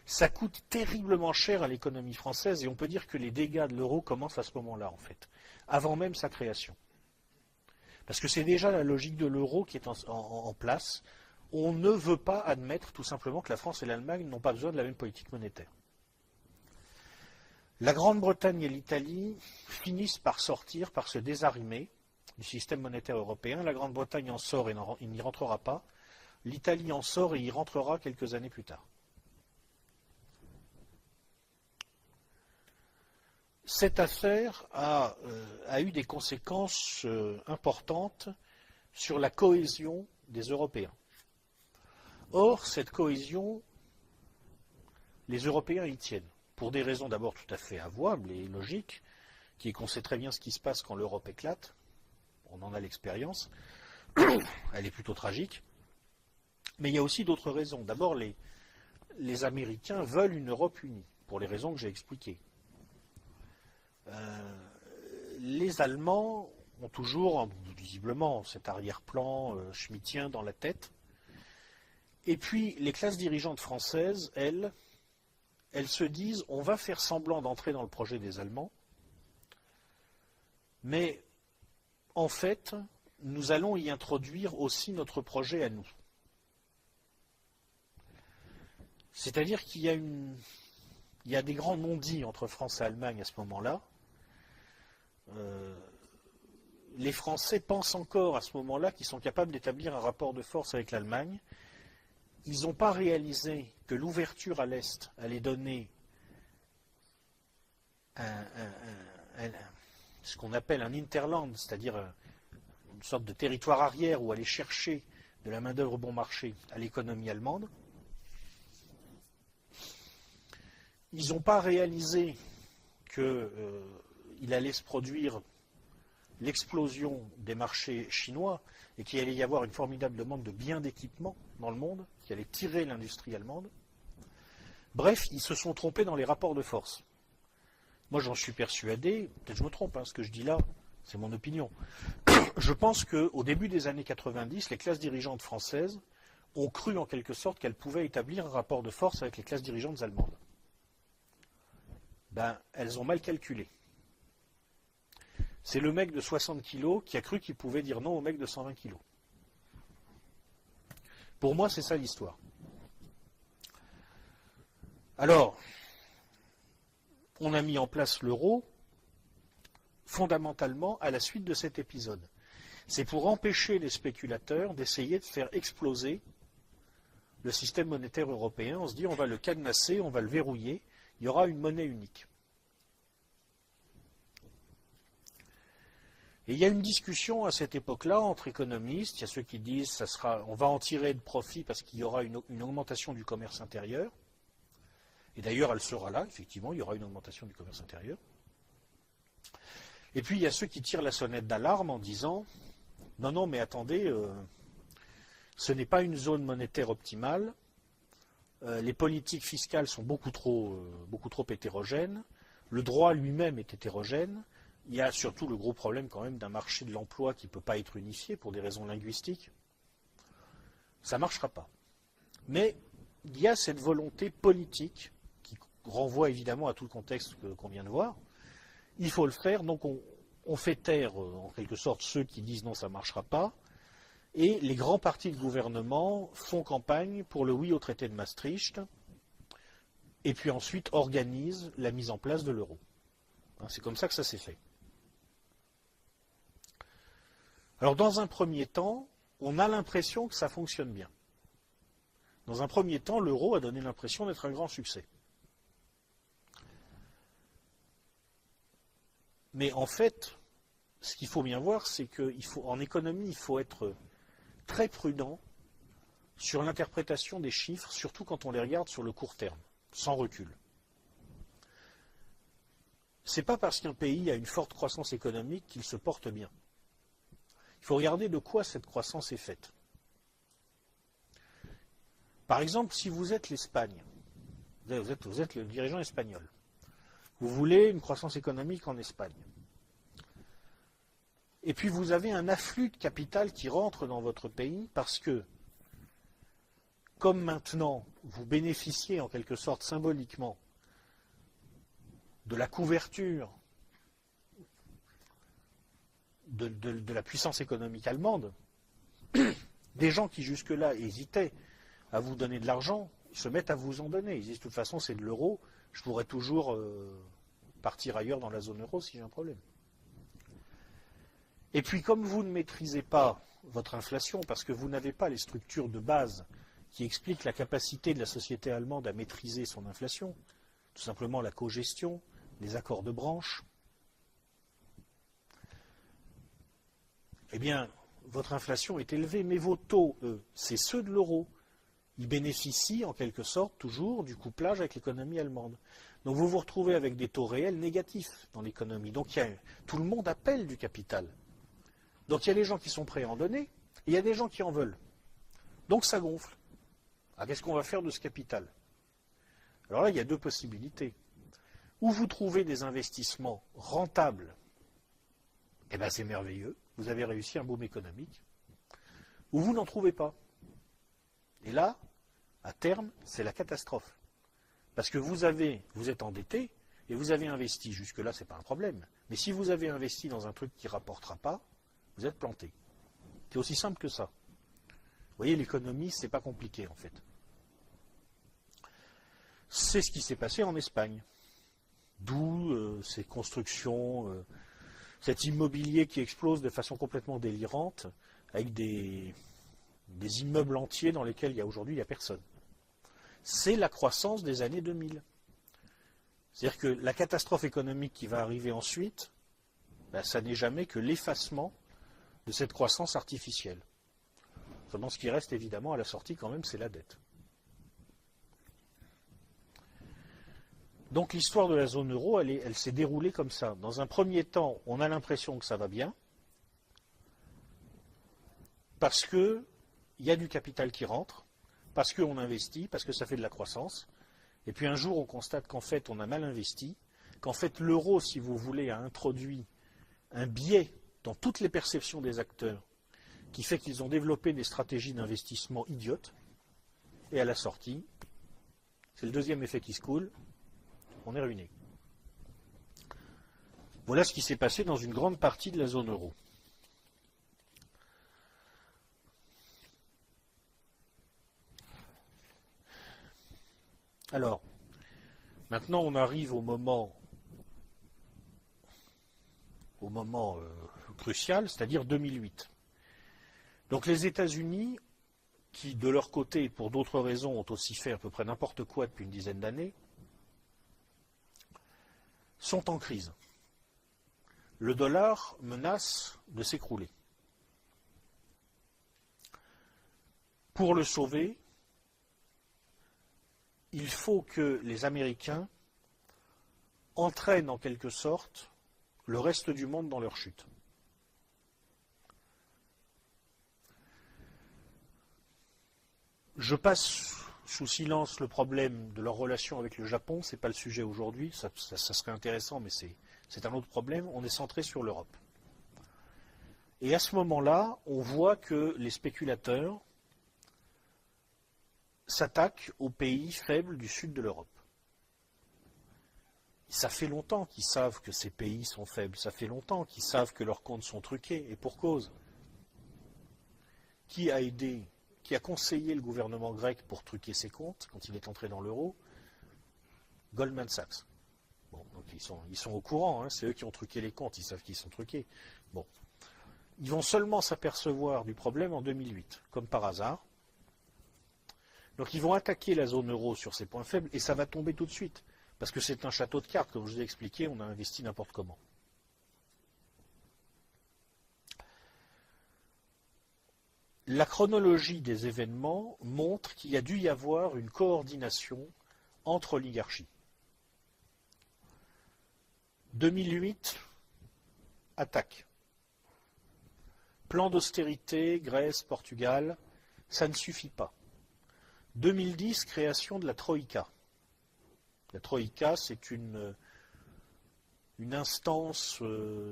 Ça coûte terriblement cher à l'économie française et on peut dire que les dégâts de l'euro commencent à ce moment-là, en fait, avant même sa création. Parce que c'est déjà la logique de l'euro qui est en place. On ne veut pas admettre tout simplement que la France et l'Allemagne n'ont pas besoin de la même politique monétaire. La Grande-Bretagne et l'Italie finissent par sortir, par se désarrimer du système monétaire européen. La Grande-Bretagne en sort et il n'y rentrera pas. L'Italie en sort et y rentrera quelques années plus tard. Cette affaire a eu des conséquences importantes sur la cohésion des Européens. Or, cette cohésion, les Européens y tiennent, pour des raisons d'abord tout à fait avouables et logiques, qui est qu'on sait très bien ce qui se passe quand l'Europe éclate, on en a l'expérience, elle est plutôt tragique, mais il y a aussi d'autres raisons. D'abord, les Américains veulent une Europe unie, pour les raisons que j'ai expliquées. Les Allemands ont toujours, visiblement, cet arrière-plan schmittien dans la tête. Et puis, les classes dirigeantes françaises, elles se disent, on va faire semblant d'entrer dans le projet des Allemands, mais en fait, nous allons y introduire aussi notre projet à nous. C'est-à-dire qu'il y a des grands non-dits entre France et Allemagne à ce moment-là. Les Français pensent encore à ce moment-là qu'ils sont capables d'établir un rapport de force avec l'Allemagne. Ils n'ont pas réalisé que l'ouverture à l'Est allait donner ce qu'on appelle un hinterland, c'est-à-dire une sorte de territoire arrière où aller chercher de la main-d'œuvre bon marché à l'économie allemande. Ils n'ont pas réalisé qu'il allait se produire l'explosion des marchés chinois et qu'il allait y avoir une formidable demande de biens d'équipement dans le monde, qui allait tirer l'industrie allemande. Bref, ils se sont trompés dans les rapports de force. Moi, j'en suis persuadé, peut-être je me trompe, ce que je dis là, c'est mon opinion. Je pense qu'au début des années 90, les classes dirigeantes françaises ont cru en quelque sorte qu'elles pouvaient établir un rapport de force avec les classes dirigeantes allemandes. Elles ont mal calculé. C'est le mec de 60 kilos qui a cru qu'il pouvait dire non au mec de 120 kilos. Pour moi, c'est ça l'histoire. Alors, on a mis en place l'euro fondamentalement à la suite de cet épisode. C'est pour empêcher les spéculateurs d'essayer de faire exploser le système monétaire européen. On se dit on va le cadenasser, on va le verrouiller, il y aura une monnaie unique. Et il y a une discussion à cette époque-là entre économistes. Il y a ceux qui disent on va en tirer de profit parce qu'il y aura une augmentation du commerce intérieur. Et d'ailleurs, elle sera là, effectivement, il y aura une augmentation du commerce intérieur. Et puis, il y a ceux qui tirent la sonnette d'alarme en disant non, mais attendez, ce n'est pas une zone monétaire optimale. Les politiques fiscales sont beaucoup trop hétérogènes. Le droit lui-même est hétérogène. Il y a surtout le gros problème quand même d'un marché de l'emploi qui ne peut pas être unifié pour des raisons linguistiques. Ça ne marchera pas. Mais il y a cette volonté politique qui renvoie évidemment à tout le contexte qu'on vient de voir. Il faut le faire, donc on fait taire en quelque sorte ceux qui disent non, ça ne marchera pas. Et les grands partis de gouvernement font campagne pour le oui au traité de Maastricht et puis ensuite organisent la mise en place de l'euro. C'est comme ça que ça s'est fait. Alors dans un premier temps, on a l'impression que ça fonctionne bien. Dans un premier temps, l'euro a donné l'impression d'être un grand succès. Mais en fait, ce qu'il faut bien voir, c'est qu'en économie, il faut être très prudent sur l'interprétation des chiffres, surtout quand on les regarde sur le court terme, sans recul. Ce n'est pas parce qu'un pays a une forte croissance économique qu'il se porte bien. Il faut regarder de quoi cette croissance est faite. Par exemple, si vous êtes l'Espagne, vous êtes le dirigeant espagnol, vous voulez une croissance économique en Espagne, et puis vous avez un afflux de capital qui rentre dans votre pays parce que, comme maintenant, vous bénéficiez en quelque sorte symboliquement de la couverture de la puissance économique allemande, des gens qui jusque-là hésitaient à vous donner de l'argent, ils se mettent à vous en donner. Ils disent de toute façon c'est de l'euro, je pourrais toujours partir ailleurs dans la zone euro si j'ai un problème. Et puis comme vous ne maîtrisez pas votre inflation, parce que vous n'avez pas les structures de base qui expliquent la capacité de la société allemande à maîtriser son inflation, tout simplement la cogestion, les accords de branche, eh bien, votre inflation est élevée, mais vos taux, eux, c'est ceux de l'euro. Ils bénéficient en quelque sorte toujours du couplage avec l'économie allemande. Donc vous vous retrouvez avec des taux réels négatifs dans l'économie. Donc tout le monde appelle du capital. Donc il y a des gens qui sont prêts à en donner, et il y a des gens qui en veulent. Donc ça gonfle. Alors qu'est-ce qu'on va faire de ce capital? Alors là, il y a deux possibilités. Ou vous trouvez des investissements rentables, eh bien c'est merveilleux, vous avez réussi un boom économique, ou vous n'en trouvez pas. Et là, à terme, c'est la catastrophe. Parce que vous êtes endetté et vous avez investi, jusque-là, ce n'est pas un problème. Mais si vous avez investi dans un truc qui ne rapportera pas, vous êtes planté. C'est aussi simple que ça. Vous voyez, l'économie, ce n'est pas compliqué, en fait. C'est ce qui s'est passé en Espagne. D'où ces constructions, cet immobilier qui explose de façon complètement délirante, avec des immeubles entiers dans lesquels aujourd'hui il n'y a personne. C'est la croissance des années 2000. C'est-à-dire que la catastrophe économique qui va arriver ensuite, ça n'est jamais que l'effacement de cette croissance artificielle. Seulement ce qui reste évidemment à la sortie quand même, c'est la dette. Donc l'histoire de la zone euro, elle s'est déroulée comme ça. Dans un premier temps, on a l'impression que ça va bien, parce qu'il y a du capital qui rentre, parce qu'on investit, parce que ça fait de la croissance. Et puis un jour, on constate qu'en fait, on a mal investi, qu'en fait, l'euro, si vous voulez, a introduit un biais dans toutes les perceptions des acteurs, qui fait qu'ils ont développé des stratégies d'investissement idiotes. Et à la sortie, c'est le deuxième effet qui se coule, on est ruiné. Voilà ce qui s'est passé dans une grande partie de la zone euro. Alors, maintenant on arrive au moment crucial, c'est-à-dire 2008. Donc les États-Unis, qui de leur côté, pour d'autres raisons, ont aussi fait à peu près n'importe quoi depuis une dizaine d'années, sont en crise. Le dollar menace de s'écrouler. Pour le sauver, il faut que les Américains entraînent en quelque sorte le reste du monde dans leur chute. Je passe sous silence le problème de leur relation avec le Japon, ce n'est pas le sujet aujourd'hui, ça serait intéressant, mais c'est c'est un autre problème, on est centré sur l'Europe. Et à ce moment-là, on voit que les spéculateurs s'attaquent aux pays faibles du sud de l'Europe. Ça fait longtemps qu'ils savent que ces pays sont faibles, ça fait longtemps qu'ils savent que leurs comptes sont truqués, et pour cause. Qui a aidé, qui a conseillé le gouvernement grec pour truquer ses comptes quand il est entré dans l'euro? Goldman Sachs. Bon, donc ils sont au courant, hein, c'est eux qui ont truqué les comptes, ils savent qu'ils sont truqués. Bon. Ils vont seulement s'apercevoir du problème en 2008, comme par hasard. Donc ils vont attaquer la zone euro sur ses points faibles, et ça va tomber tout de suite. Parce que c'est un château de cartes, comme je vous ai expliqué, on a investi n'importe comment. La chronologie des événements montre qu'il y a dû y avoir une coordination entre oligarchies. 2008, attaque. Plan d'austérité, Grèce, Portugal, ça ne suffit pas. 2010, création de la Troïka. La Troïka, c'est une instance,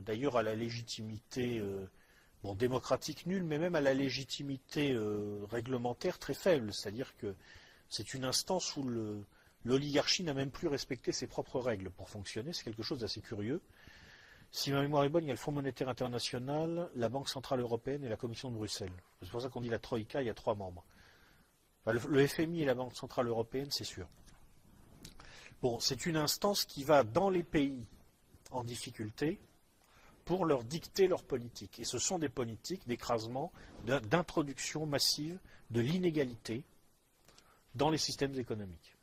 d'ailleurs à la légitimité démocratique nulle, mais même à la légitimité réglementaire très faible. C'est-à-dire que c'est une instance où l'oligarchie n'a même plus respecté ses propres règles pour fonctionner. C'est quelque chose d'assez curieux. Si ma mémoire est bonne, il y a le Fonds monétaire international, la Banque centrale européenne et la Commission de Bruxelles. C'est pour ça qu'on dit la Troïka, il y a 3 membres. Enfin, le FMI et la Banque centrale européenne, c'est sûr. Bon, c'est une instance qui va dans les pays en difficulté pour leur dicter leur politique. Et ce sont des politiques d'écrasement, d'introduction massive de l'inégalité dans les systèmes économiques.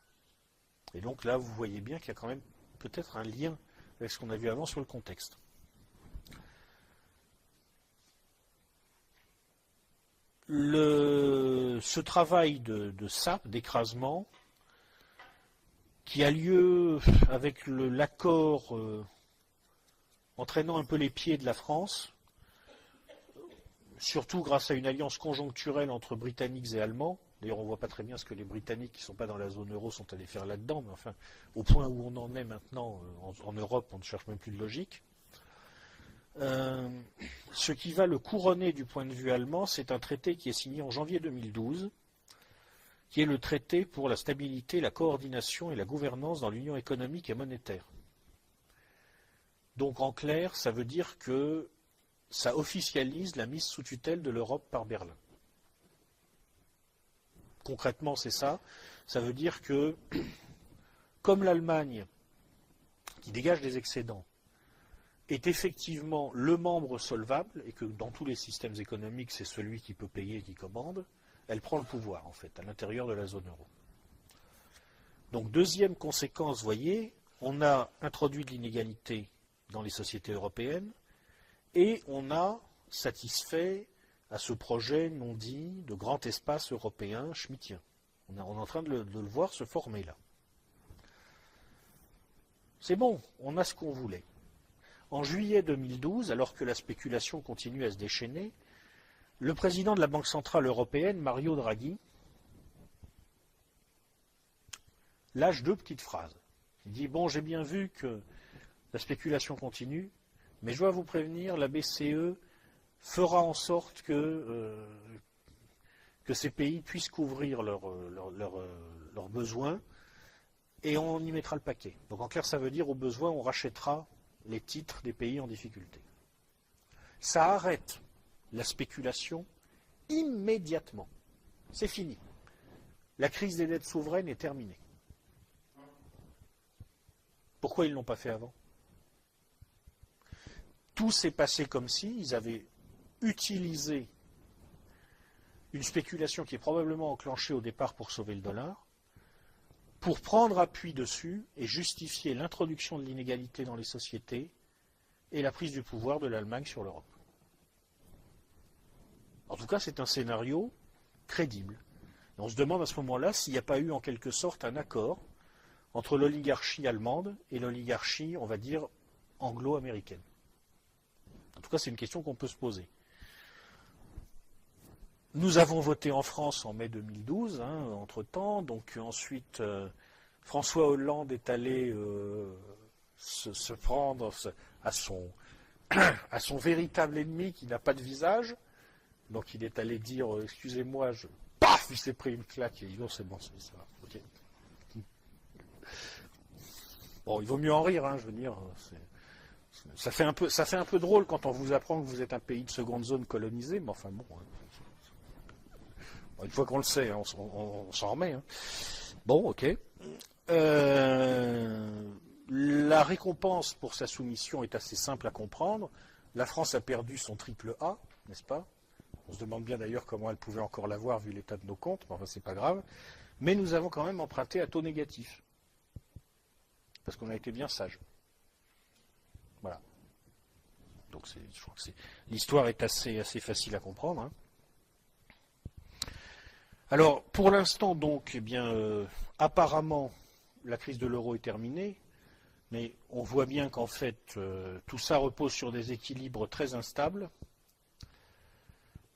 Et donc là, vous voyez bien qu'il y a quand même peut-être un lien avec ce qu'on a vu avant sur le contexte. Ce travail de sape, d'écrasement, qui a lieu avec l'accord entraînant un peu les pieds de la France, surtout grâce à une alliance conjoncturelle entre Britanniques et Allemands. D'ailleurs, on ne voit pas très bien ce que les Britanniques qui ne sont pas dans la zone euro sont allés faire là-dedans, mais enfin, au point où on en est maintenant en Europe, on ne cherche même plus de logique. Ce qui va le couronner du point de vue allemand, c'est un traité qui est signé en janvier 2012, qui est le traité pour la stabilité, la coordination et la gouvernance dans l'union économique et monétaire. Donc en clair, ça veut dire que ça officialise la mise sous tutelle de l'Europe par Berlin. Concrètement, c'est ça. Ça veut dire que, comme l'Allemagne, qui dégage des excédents, est effectivement le membre solvable, et que dans tous les systèmes économiques, c'est celui qui peut payer et qui commande, elle prend le pouvoir, en fait, à l'intérieur de la zone euro. Donc, deuxième conséquence, vous voyez, on a introduit de l'inégalité dans les sociétés européennes, et on a satisfait à ce projet non dit de grand espace européen schmittien. On est en train de le voir se former là. C'est bon, on a ce qu'on voulait. En juillet 2012, alors que la spéculation continue à se déchaîner, le président de la Banque centrale européenne, Mario Draghi, lâche 2 petites phrases. Il dit « Bon, j'ai bien vu que la spéculation continue, mais je dois vous prévenir, la BCE fera en sorte que ces pays puissent couvrir leurs besoins et on y mettra le paquet. » Donc en clair, ça veut dire au besoin, on rachètera les titres des pays en difficulté. Ça arrête la spéculation immédiatement. C'est fini. La crise des dettes souveraines est terminée. Pourquoi ils ne l'ont pas fait avant? Tout s'est passé comme si ils avaient utilisé une spéculation qui est probablement enclenchée au départ pour sauver le dollar, pour prendre appui dessus et justifier l'introduction de l'inégalité dans les sociétés et la prise du pouvoir de l'Allemagne sur l'Europe. En tout cas, c'est un scénario crédible. Et on se demande à ce moment-là s'il n'y a pas eu en quelque sorte un accord entre l'oligarchie allemande et l'oligarchie, on va dire, anglo-américaine. En tout cas, c'est une question qu'on peut se poser. Nous avons voté en France en mai 2012, entre-temps. Donc ensuite, François Hollande est allé se prendre à son, à son véritable ennemi qui n'a pas de visage. Donc il est allé dire excusez-moi, paf, il s'est pris une claque et il dit non, c'est bon, ça va. Okay. Bon, il vaut mieux en rire, hein, je veux dire. Ça fait un peu drôle quand on vous apprend que vous êtes un pays de seconde zone colonisé, mais enfin bon. Une fois qu'on le sait, hein, on s'en remet. Hein. Bon, ok. La récompense pour sa soumission est assez simple à comprendre. La France a perdu son triple A, n'est-ce pas? On se demande bien d'ailleurs comment elle pouvait encore l'avoir vu l'état de nos comptes, mais enfin c'est pas grave. Mais nous avons quand même emprunté à taux négatif. Parce qu'on a été bien sages. Voilà. Donc je crois que l'histoire est assez facile à comprendre. Hein. Alors, pour l'instant, donc, eh bien, apparemment, la crise de l'euro est terminée, mais on voit bien qu'en fait, tout ça repose sur des équilibres très instables.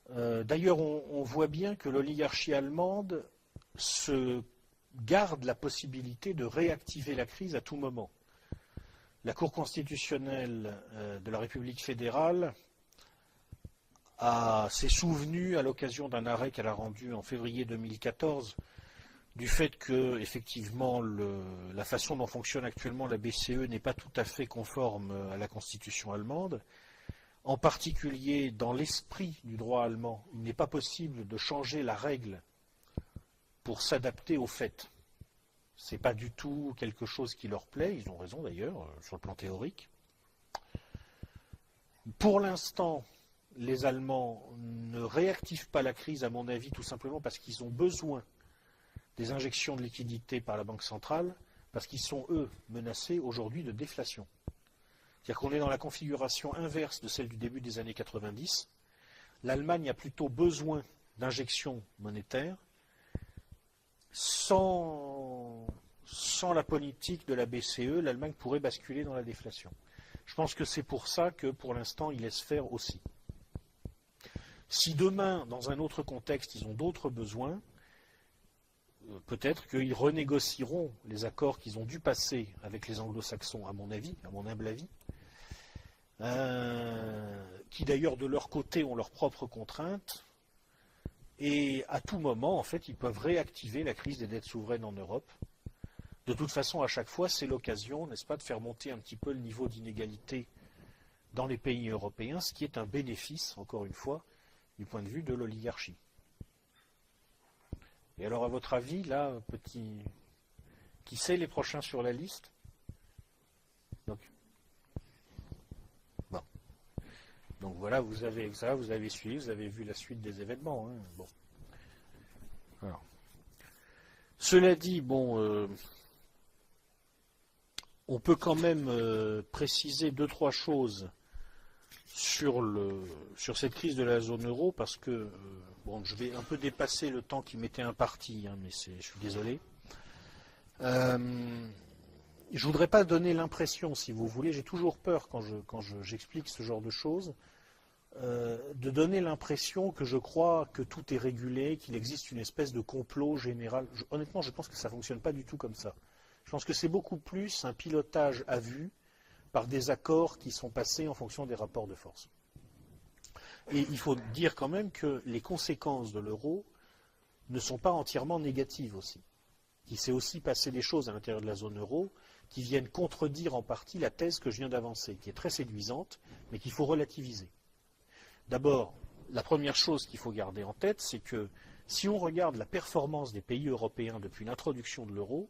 D'ailleurs, on voit bien que l'oligarchie allemande se garde la possibilité de réactiver la crise à tout moment. La Cour constitutionnelle de la République fédérale s'est souvenue, à l'occasion d'un arrêt qu'elle a rendu en février 2014, du fait que, effectivement, la façon dont fonctionne actuellement la BCE n'est pas tout à fait conforme à la Constitution allemande. En particulier, dans l'esprit du droit allemand, il n'est pas possible de changer la règle pour s'adapter aux faits. Ce n'est pas du tout quelque chose qui leur plaît, ils ont raison d'ailleurs, sur le plan théorique. Pour l'instant, les Allemands ne réactivent pas la crise, à mon avis, tout simplement parce qu'ils ont besoin des injections de liquidités par la Banque centrale, parce qu'ils sont, eux, menacés aujourd'hui de déflation. C'est-à-dire qu'on est dans la configuration inverse de celle du début des années 90. L'Allemagne a plutôt besoin d'injections monétaires. Sans la politique de la BCE, l'Allemagne pourrait basculer dans la déflation. Je pense que c'est pour ça que, pour l'instant, ils laissent faire aussi. Si demain, dans un autre contexte, ils ont d'autres besoins, peut-être qu'ils renégocieront les accords qu'ils ont dû passer avec les anglo-saxons, à mon avis, à mon humble avis, qui d'ailleurs de leur côté ont leurs propres contraintes, et à tout moment, en fait, ils peuvent réactiver la crise des dettes souveraines en Europe. De toute façon, à chaque fois, c'est l'occasion, n'est-ce pas, de faire monter un petit peu le niveau d'inégalité dans les pays européens, ce qui est un bénéfice, encore une fois, du point de vue de l'oligarchie. Et alors, à votre avis, là, qui c'est les prochains sur la liste? Donc voilà, vous avez suivi, vous avez vu la suite des événements. Hein. Bon. Alors. Cela dit, bon, on peut quand même préciser 2-3 choses sur cette crise de la zone euro, parce que bon, je vais un peu dépasser le temps qui m'était imparti, hein, mais je suis désolé. Je ne voudrais pas donner l'impression, si vous voulez, j'ai toujours peur quand j'explique ce genre de choses, de donner l'impression que je crois que tout est régulé, qu'il existe une espèce de complot général. Honnêtement, je pense que ça ne fonctionne pas du tout comme ça. Je pense que c'est beaucoup plus un pilotage à vue par des accords qui sont passés en fonction des rapports de force. Et il faut dire quand même que les conséquences de l'euro ne sont pas entièrement négatives aussi. Il s'est aussi passé des choses à l'intérieur de la zone euro qui viennent contredire en partie la thèse que je viens d'avancer, qui est très séduisante, mais qu'il faut relativiser. D'abord, la première chose qu'il faut garder en tête, c'est que si on regarde la performance des pays européens depuis l'introduction de l'euro,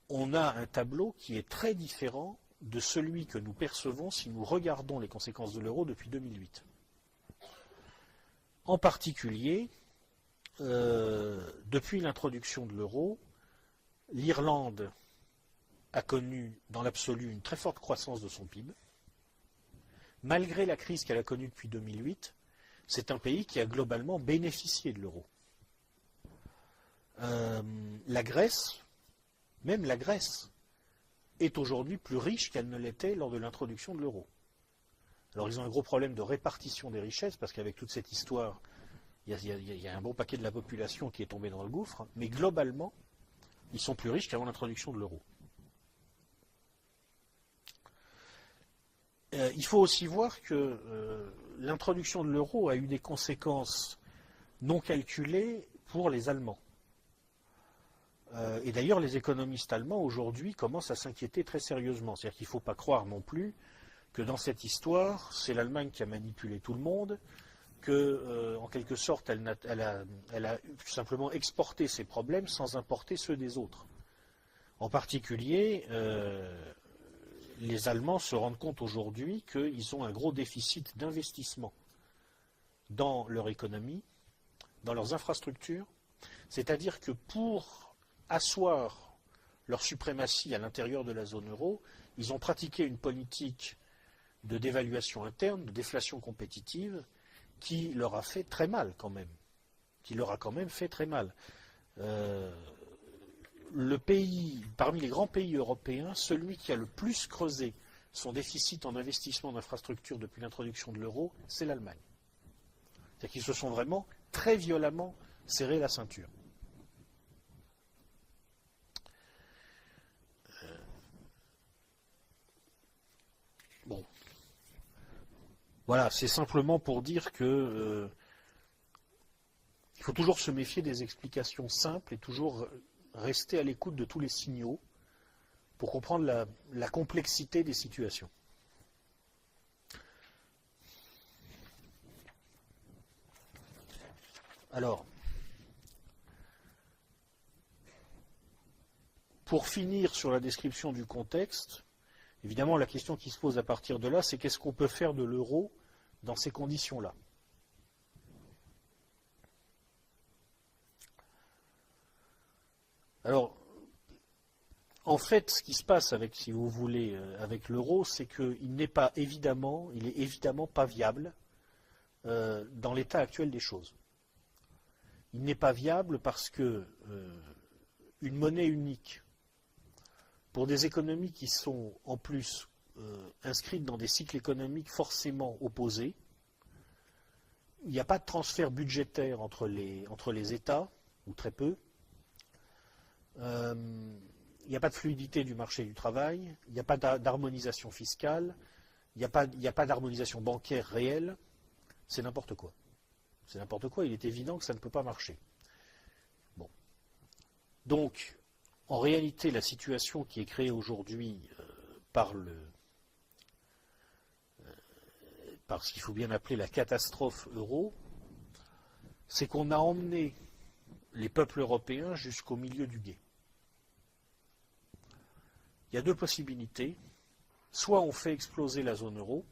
on a un tableau qui est très différent de celui que nous percevons si nous regardons les conséquences de l'euro depuis 2008. En particulier, depuis l'introduction de l'euro, l'Irlande a connu dans l'absolu une très forte croissance de son PIB. Malgré la crise qu'elle a connue depuis 2008, c'est un pays qui a globalement bénéficié de l'euro. La Grèce, même la Grèce, est aujourd'hui plus riche qu'elle ne l'était lors de l'introduction de l'euro. Alors ils ont un gros problème de répartition des richesses, parce qu'avec toute cette histoire, il y a un bon paquet de la population qui est tombé dans le gouffre, mais globalement, ils sont plus riches qu'avant l'introduction de l'euro. Il faut aussi voir que l'introduction de l'euro a eu des conséquences non calculées pour les Allemands. Et d'ailleurs, les économistes allemands aujourd'hui commencent à s'inquiéter très sérieusement. C'est-à-dire qu'il ne faut pas croire non plus que dans cette histoire, c'est l'Allemagne qui a manipulé tout le monde, que, en quelque sorte, elle a simplement exporté ses problèmes sans importer ceux des autres. En particulier, les Allemands se rendent compte aujourd'hui qu'ils ont un gros déficit d'investissement dans leur économie, dans leurs infrastructures. C'est-à-dire que pour asseoir leur suprématie à l'intérieur de la zone euro, ils ont pratiqué une politique de dévaluation interne, de déflation compétitive, qui leur a fait très mal quand même. Qui leur a quand même fait très mal. Le pays, parmi les grands pays européens, celui qui a le plus creusé son déficit en investissement d'infrastructures depuis l'introduction de l'euro, c'est l'Allemagne. C'est-à-dire qu'ils se sont vraiment très violemment serré la ceinture. Bon. Voilà, c'est simplement pour dire que il faut toujours se méfier des explications simples et toujours rester à l'écoute de tous les signaux pour comprendre la complexité des situations. Alors, pour finir sur la description du contexte, évidemment la question qui se pose à partir de là, c'est qu'est-ce qu'on peut faire de l'euro dans ces conditions-là ? Alors, en fait, ce qui se passe avec, si vous voulez, avec l'euro, c'est qu'il n'est pas évidemment, il est évidemment pas viable dans l'état actuel des choses. Il n'est pas viable parce que une monnaie unique, pour des économies qui sont en plus inscrites dans des cycles économiques forcément opposés, il n'y a pas de transfert budgétaire entre les États, ou très peu. Il n'y a pas de fluidité du marché du travail, il n'y a pas d'harmonisation fiscale, il n'y a pas d'harmonisation bancaire réelle, c'est n'importe quoi. C'est n'importe quoi, il est évident que ça ne peut pas marcher. Bon. Donc, en réalité, la situation qui est créée aujourd'hui par ce qu'il faut bien appeler la catastrophe euro, c'est qu'on a emmené les peuples européens jusqu'au milieu du gué. Il y a deux possibilités. Soit on fait exploser la zone euro,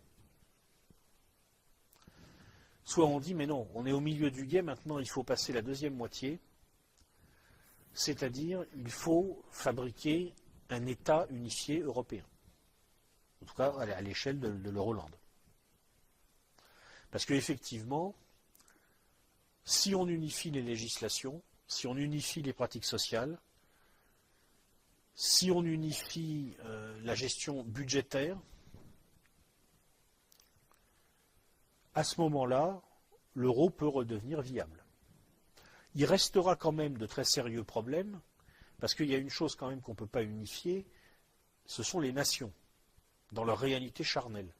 soit on dit mais non, on est au milieu du gué, maintenant il faut passer la deuxième moitié, c'est-à-dire il faut fabriquer un État unifié européen. En tout cas à l'échelle de l'Euroland. Parce qu'effectivement, si on unifie les législations, si on unifie les pratiques sociales, si on unifie la gestion budgétaire, à ce moment-là, l'euro peut redevenir viable. Il restera quand même de très sérieux problèmes, parce qu'il y a une chose quand même qu'on ne peut pas unifier, ce sont les nations, dans leur réalité charnelle.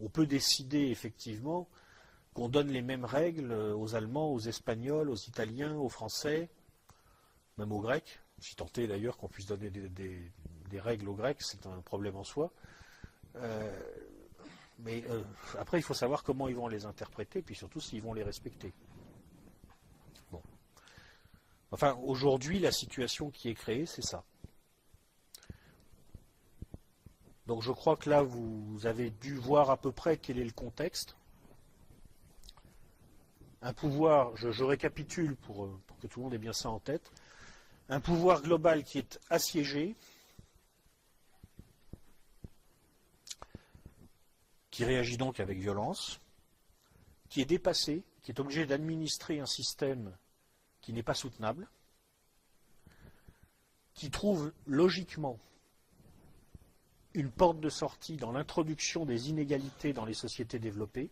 On peut décider effectivement qu'on donne les mêmes règles aux Allemands, aux Espagnols, aux Italiens, aux Français, même aux Grecs, si tant est d'ailleurs qu'on puisse donner des règles aux Grecs, c'est un problème en soi. Mais après, il faut savoir comment ils vont les interpréter, puis surtout s'ils vont les respecter. Bon. Enfin, aujourd'hui, la situation qui est créée, c'est ça. Donc je crois que là, vous avez dû voir à peu près quel est le contexte. Un pouvoir, je récapitule pour que tout le monde ait bien ça en tête, un pouvoir global qui est assiégé, qui réagit donc avec violence, qui est dépassé, qui est obligé d'administrer un système qui n'est pas soutenable, qui trouve logiquement une porte de sortie dans l'introduction des inégalités dans les sociétés développées,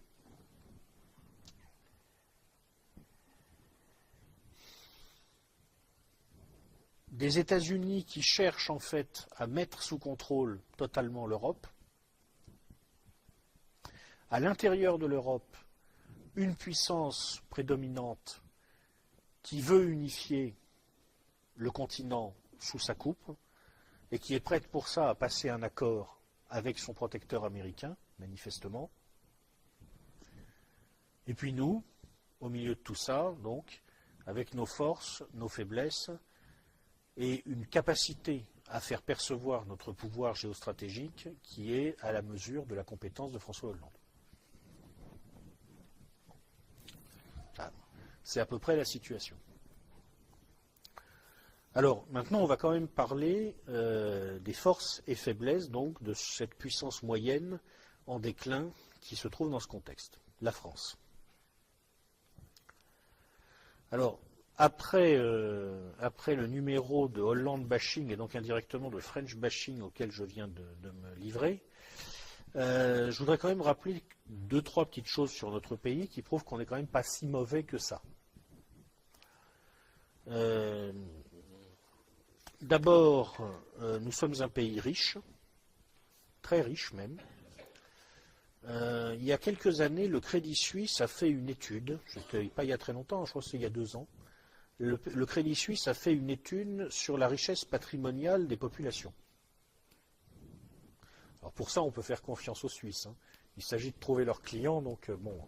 des États-Unis qui cherchent en fait à mettre sous contrôle totalement l'Europe, à l'intérieur de l'Europe, une puissance prédominante qui veut unifier le continent sous sa coupe et qui est prête pour ça à passer un accord avec son protecteur américain, manifestement. Et puis nous, au milieu de tout ça, donc, avec nos forces, nos faiblesses et une capacité à faire percevoir notre pouvoir géostratégique qui est à la mesure de la compétence de François Hollande. C'est à peu près la situation. Alors, maintenant, on va quand même parler des forces et faiblesses donc, de cette puissance moyenne en déclin qui se trouve dans ce contexte, la France. Alors, après le numéro de Hollande bashing et donc indirectement de French bashing auquel je viens de me livrer, je voudrais quand même rappeler 2-3 petites choses sur notre pays qui prouvent qu'on n'est quand même pas si mauvais que ça. D'abord, nous sommes un pays riche, très riche même. Il y a quelques années, le Crédit Suisse a fait une étude, c'était pas il y a très longtemps, je crois que c'est il y a 2 ans, le Crédit Suisse a fait une étude sur la richesse patrimoniale des populations. Alors pour ça, on peut faire confiance aux Suisses. Hein. Il s'agit de trouver leurs clients, donc bon.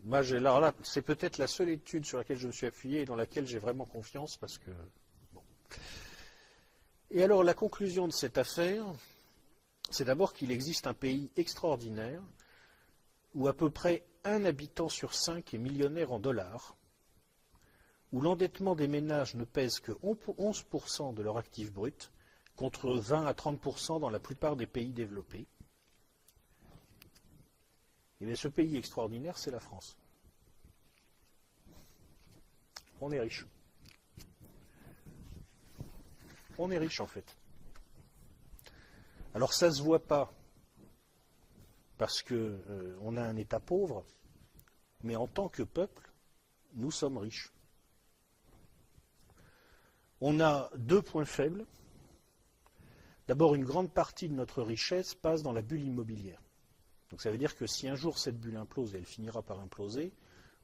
Moi, alors là, c'est peut-être la seule étude sur laquelle je me suis appuyé et dans laquelle j'ai vraiment confiance parce que. Bon. Et alors, la conclusion de cette affaire, c'est d'abord qu'il existe un pays extraordinaire où à peu près 1 habitant sur 5 est millionnaire en dollars, où l'endettement des ménages ne pèse que 11% de leur actif brut, contre 20 à 30% dans la plupart des pays développés. Et bien ce pays extraordinaire, c'est la France. On est riche. On est riche en fait. Alors ça ne se voit pas parce qu'on a un État pauvre, mais en tant que peuple, nous sommes riches. On a 2 points faibles. D'abord, une grande partie de notre richesse passe dans la bulle immobilière. Donc ça veut dire que si un jour cette bulle implose, et elle finira par imploser,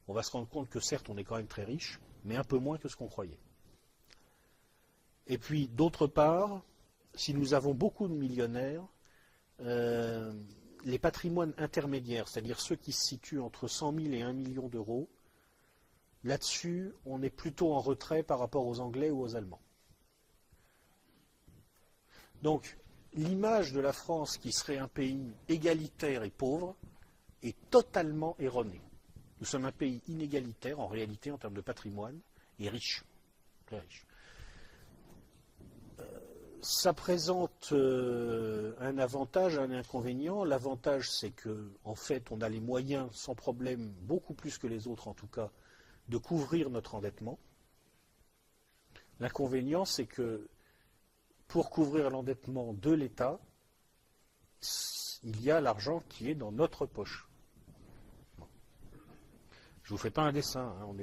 on va se rendre compte que certes on est quand même très riche, mais un peu moins que ce qu'on croyait. Et puis d'autre part, si nous avons beaucoup de millionnaires, les patrimoines intermédiaires, c'est-à-dire ceux qui se situent entre 100 000 et 1 million d'euros, là-dessus on est plutôt en retrait par rapport aux Anglais ou aux Allemands. Donc, l'image de la France qui serait un pays égalitaire et pauvre est totalement erronée. Nous sommes un pays inégalitaire en réalité en termes de patrimoine et riche, très riche. Ça présente un avantage, un inconvénient. L'avantage, c'est que, en fait, on a les moyens, sans problème, beaucoup plus que les autres en tout cas, de couvrir notre endettement. L'inconvénient, c'est que pour couvrir l'endettement de l'État, il y a l'argent qui est dans notre poche. Je ne vous fais pas un dessin. Hein,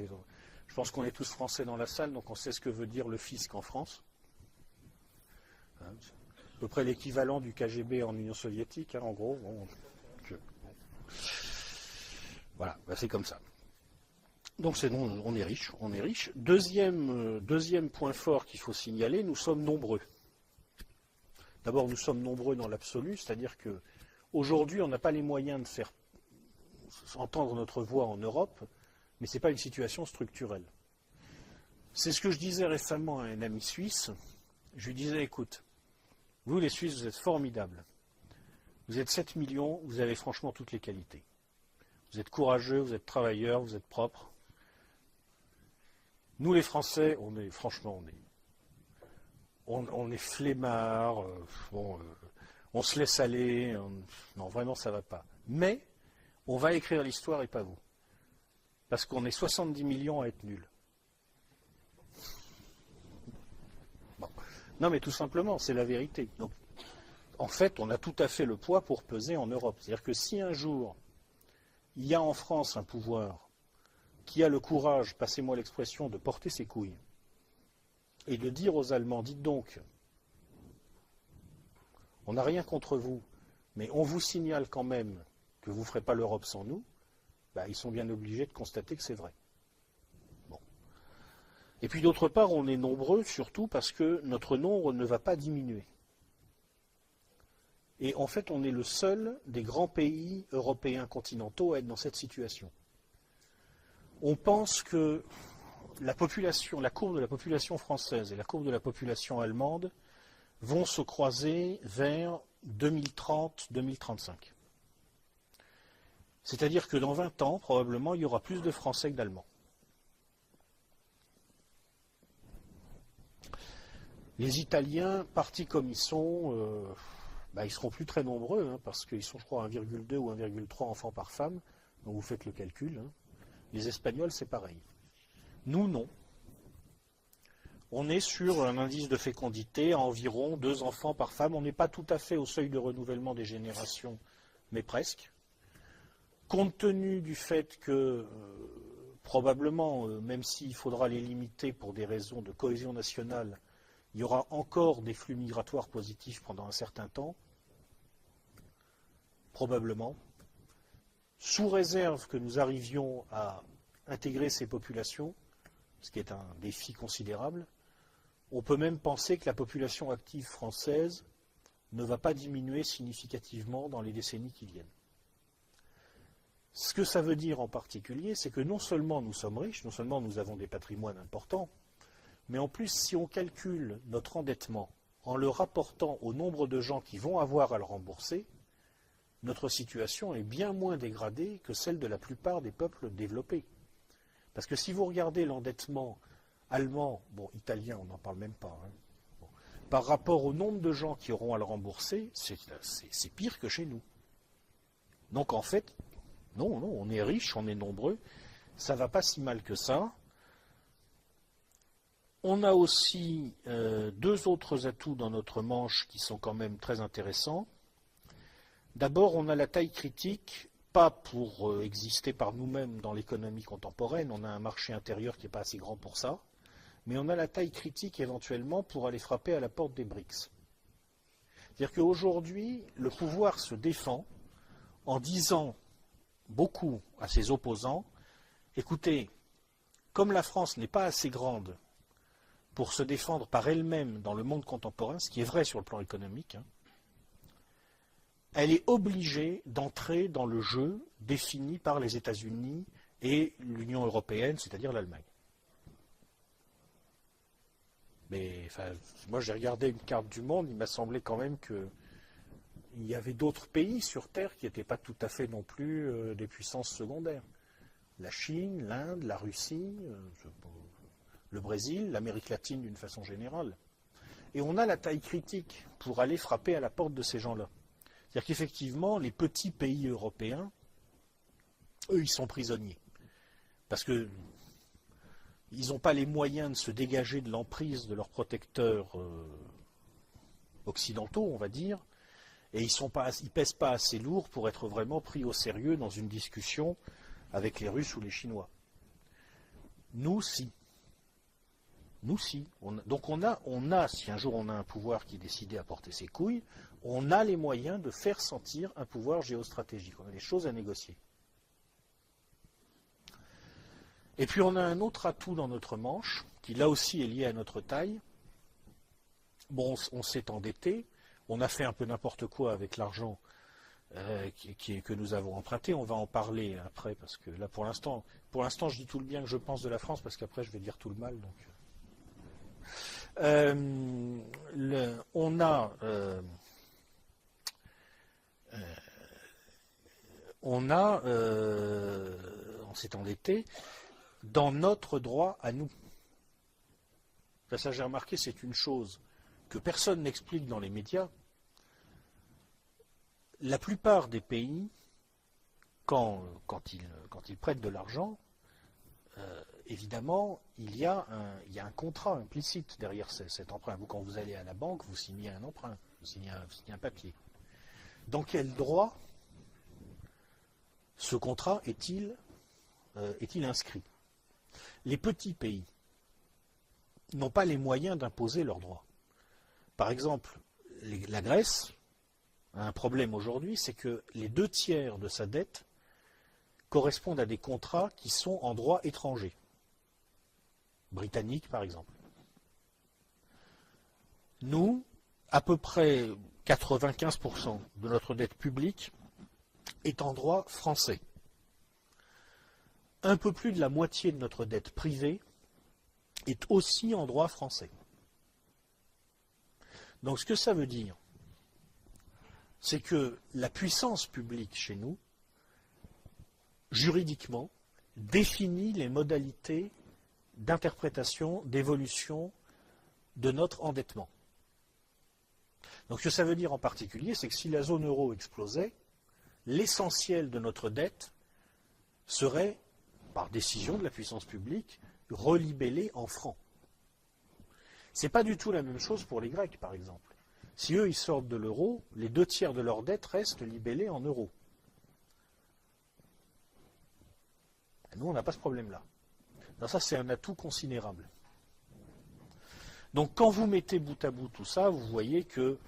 je pense qu'on est tous français dans la salle, donc on sait ce que veut dire le fisc en France. Hein, à peu près l'équivalent du KGB en Union soviétique, hein, en gros. Bon, voilà, bah c'est comme ça. Donc on est riche, on est riche. Deuxième point fort qu'il faut signaler, nous sommes nombreux. D'abord, nous sommes nombreux dans l'absolu, c'est-à-dire qu'aujourd'hui, on n'a pas les moyens de faire entendre notre voix en Europe, mais ce n'est pas une situation structurelle. C'est ce que je disais récemment à un ami suisse. Je lui disais, écoute, vous les Suisses, vous êtes formidables. Vous êtes 7 millions, vous avez franchement toutes les qualités. Vous êtes courageux, vous êtes travailleurs, vous êtes propres. Nous les Français, on est flemmards, on se laisse aller, non vraiment ça ne va pas. Mais on va écrire l'histoire et pas vous. Parce qu'on est 70 millions à être nuls. Bon. Non mais tout simplement, c'est la vérité. Donc, en fait, on a tout à fait le poids pour peser en Europe. C'est-à-dire que si un jour, il y a en France un pouvoir qui a le courage, passez-moi l'expression, de porter ses couilles, et de dire aux Allemands, dites donc, on n'a rien contre vous, mais on vous signale quand même que vous ne ferez pas l'Europe sans nous, bah, ils sont bien obligés de constater que c'est vrai. Bon. Et puis d'autre part, on est nombreux, surtout parce que notre nombre ne va pas diminuer. Et en fait, on est le seul des grands pays européens continentaux à être dans cette situation. On pense que la courbe de la population française et la courbe de la population allemande vont se croiser vers 2030-2035. C'est-à-dire que dans 20 ans, probablement, il y aura plus de Français que d'Allemands. Les Italiens, partis comme ils sont, ils seront plus très nombreux, hein, parce qu'ils sont, je crois, 1,2 ou 1,3 enfants par femme. Donc vous faites le calcul. Hein. Les Espagnols, c'est pareil. Nous, non. On est sur un indice de fécondité à environ 2 enfants par femme. On n'est pas tout à fait au seuil de renouvellement des générations, mais presque. Compte tenu du fait que, probablement, même s'il faudra les limiter pour des raisons de cohésion nationale, il y aura encore des flux migratoires positifs pendant un certain temps, probablement, sous réserve que nous arrivions à intégrer ces populations, ce qui est un défi considérable. On peut même penser que la population active française ne va pas diminuer significativement dans les décennies qui viennent. Ce que ça veut dire en particulier, c'est que non seulement nous sommes riches, non seulement nous avons des patrimoines importants, mais en plus, si on calcule notre endettement en le rapportant au nombre de gens qui vont avoir à le rembourser, notre situation est bien moins dégradée que celle de la plupart des peuples développés. Parce que si vous regardez l'endettement allemand, bon, italien, on n'en parle même pas, hein, bon, par rapport au nombre de gens qui auront à le rembourser, c'est pire que chez nous. Donc en fait, non, on est riche, on est nombreux, ça ne va pas si mal que ça. On a aussi 2 autres atouts dans notre manche qui sont quand même très intéressants. D'abord, on a la taille critique, pas pour exister par nous-mêmes dans l'économie contemporaine, on a un marché intérieur qui n'est pas assez grand pour ça, mais on a la taille critique éventuellement pour aller frapper à la porte des BRICS. C'est-à-dire qu'aujourd'hui, le pouvoir se défend en disant beaucoup à ses opposants, écoutez, comme la France n'est pas assez grande pour se défendre par elle-même dans le monde contemporain, ce qui est vrai sur le plan économique, hein, elle est obligée d'entrer dans le jeu défini par les États-Unis et l'Union européenne, c'est-à-dire l'Allemagne. Mais enfin, moi j'ai regardé une carte du monde, il m'a semblé quand même qu'il y avait d'autres pays sur Terre qui n'étaient pas tout à fait non plus des puissances secondaires. La Chine, l'Inde, la Russie, le Brésil, l'Amérique latine d'une façon générale. Et on a la taille critique pour aller frapper à la porte de ces gens-là. C'est-à-dire qu'effectivement, les petits pays européens, eux, ils sont prisonniers. Parce qu'ils n'ont pas les moyens de se dégager de l'emprise de leurs protecteurs occidentaux, on va dire, et ils ne pèsent pas assez lourd pour être vraiment pris au sérieux dans une discussion avec les Russes ou les Chinois. Nous, si. Nous, si. Donc on a, si un jour on a un pouvoir qui est décidé à porter ses couilles, on a les moyens de faire sentir un pouvoir géostratégique. On a des choses à négocier. Et puis on a un autre atout dans notre manche, qui là aussi est lié à notre taille. Bon, on s'est endetté, on a fait un peu n'importe quoi avec l'argent que nous avons emprunté. On va en parler après, parce que là pour l'instant je dis tout le bien que je pense de la France, parce qu'après je vais dire tout le mal. Donc. On s'est endetté dans notre droit à nous. Ça j'ai remarqué, c'est une chose que personne n'explique dans les médias. La plupart des pays, quand ils prêtent de l'argent, évidemment, il y a un contrat implicite derrière cet emprunt. Quand vous allez à la banque, vous signez un emprunt, vous signez un papier. Dans quel droit ce contrat est-il inscrit? Les petits pays, n'ont pas les moyens d'imposer leurs droits. Par exemple, la Grèce a un problème aujourd'hui, c'est que les 2/3 de sa dette correspondent à des contrats qui sont en droit étranger, britannique par exemple. Nous, à peu près 95% de notre dette publique est en droit français. Un peu plus de la moitié de notre dette privée est aussi en droit français. Donc ce que ça veut dire, c'est que la puissance publique chez nous, juridiquement, définit les modalités d'interprétation, d'évolution de notre endettement. Donc ce que ça veut dire en particulier, c'est que si la zone euro explosait, l'essentiel de notre dette serait, par décision de la puissance publique, relibellé en francs. Ce n'est pas du tout la même chose pour les Grecs, par exemple. Si eux, ils sortent de l'euro, les 2/3 de leur dette restent libellés en euros. Et nous, on n'a pas ce problème-là. Ça, c'est un atout considérable. Donc, quand vous mettez bout à bout tout ça, vous voyez que,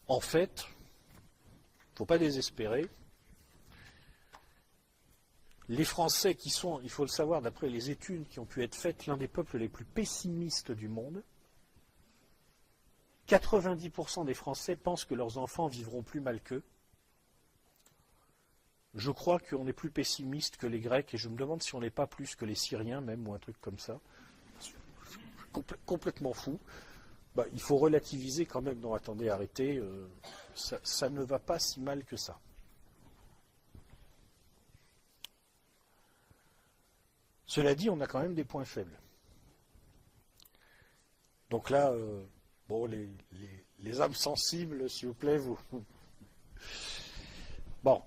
en fait, il ne faut pas désespérer. Les Français qui sont, il faut le savoir, d'après les études qui ont pu être faites, l'un des peuples les plus pessimistes du monde, 90% des Français pensent que leurs enfants vivront plus mal qu'eux. Je crois qu'on est plus pessimiste que les Grecs, et je me demande si on n'est pas plus que les Syriens même, ou un truc comme ça. Complètement fou. Il faut relativiser quand même. Non, attendez, arrêtez. Ça ne va pas si mal que ça. Cela dit, on a quand même des points faibles. Donc là, bon, les âmes sensibles, s'il vous plaît, vous. Bon.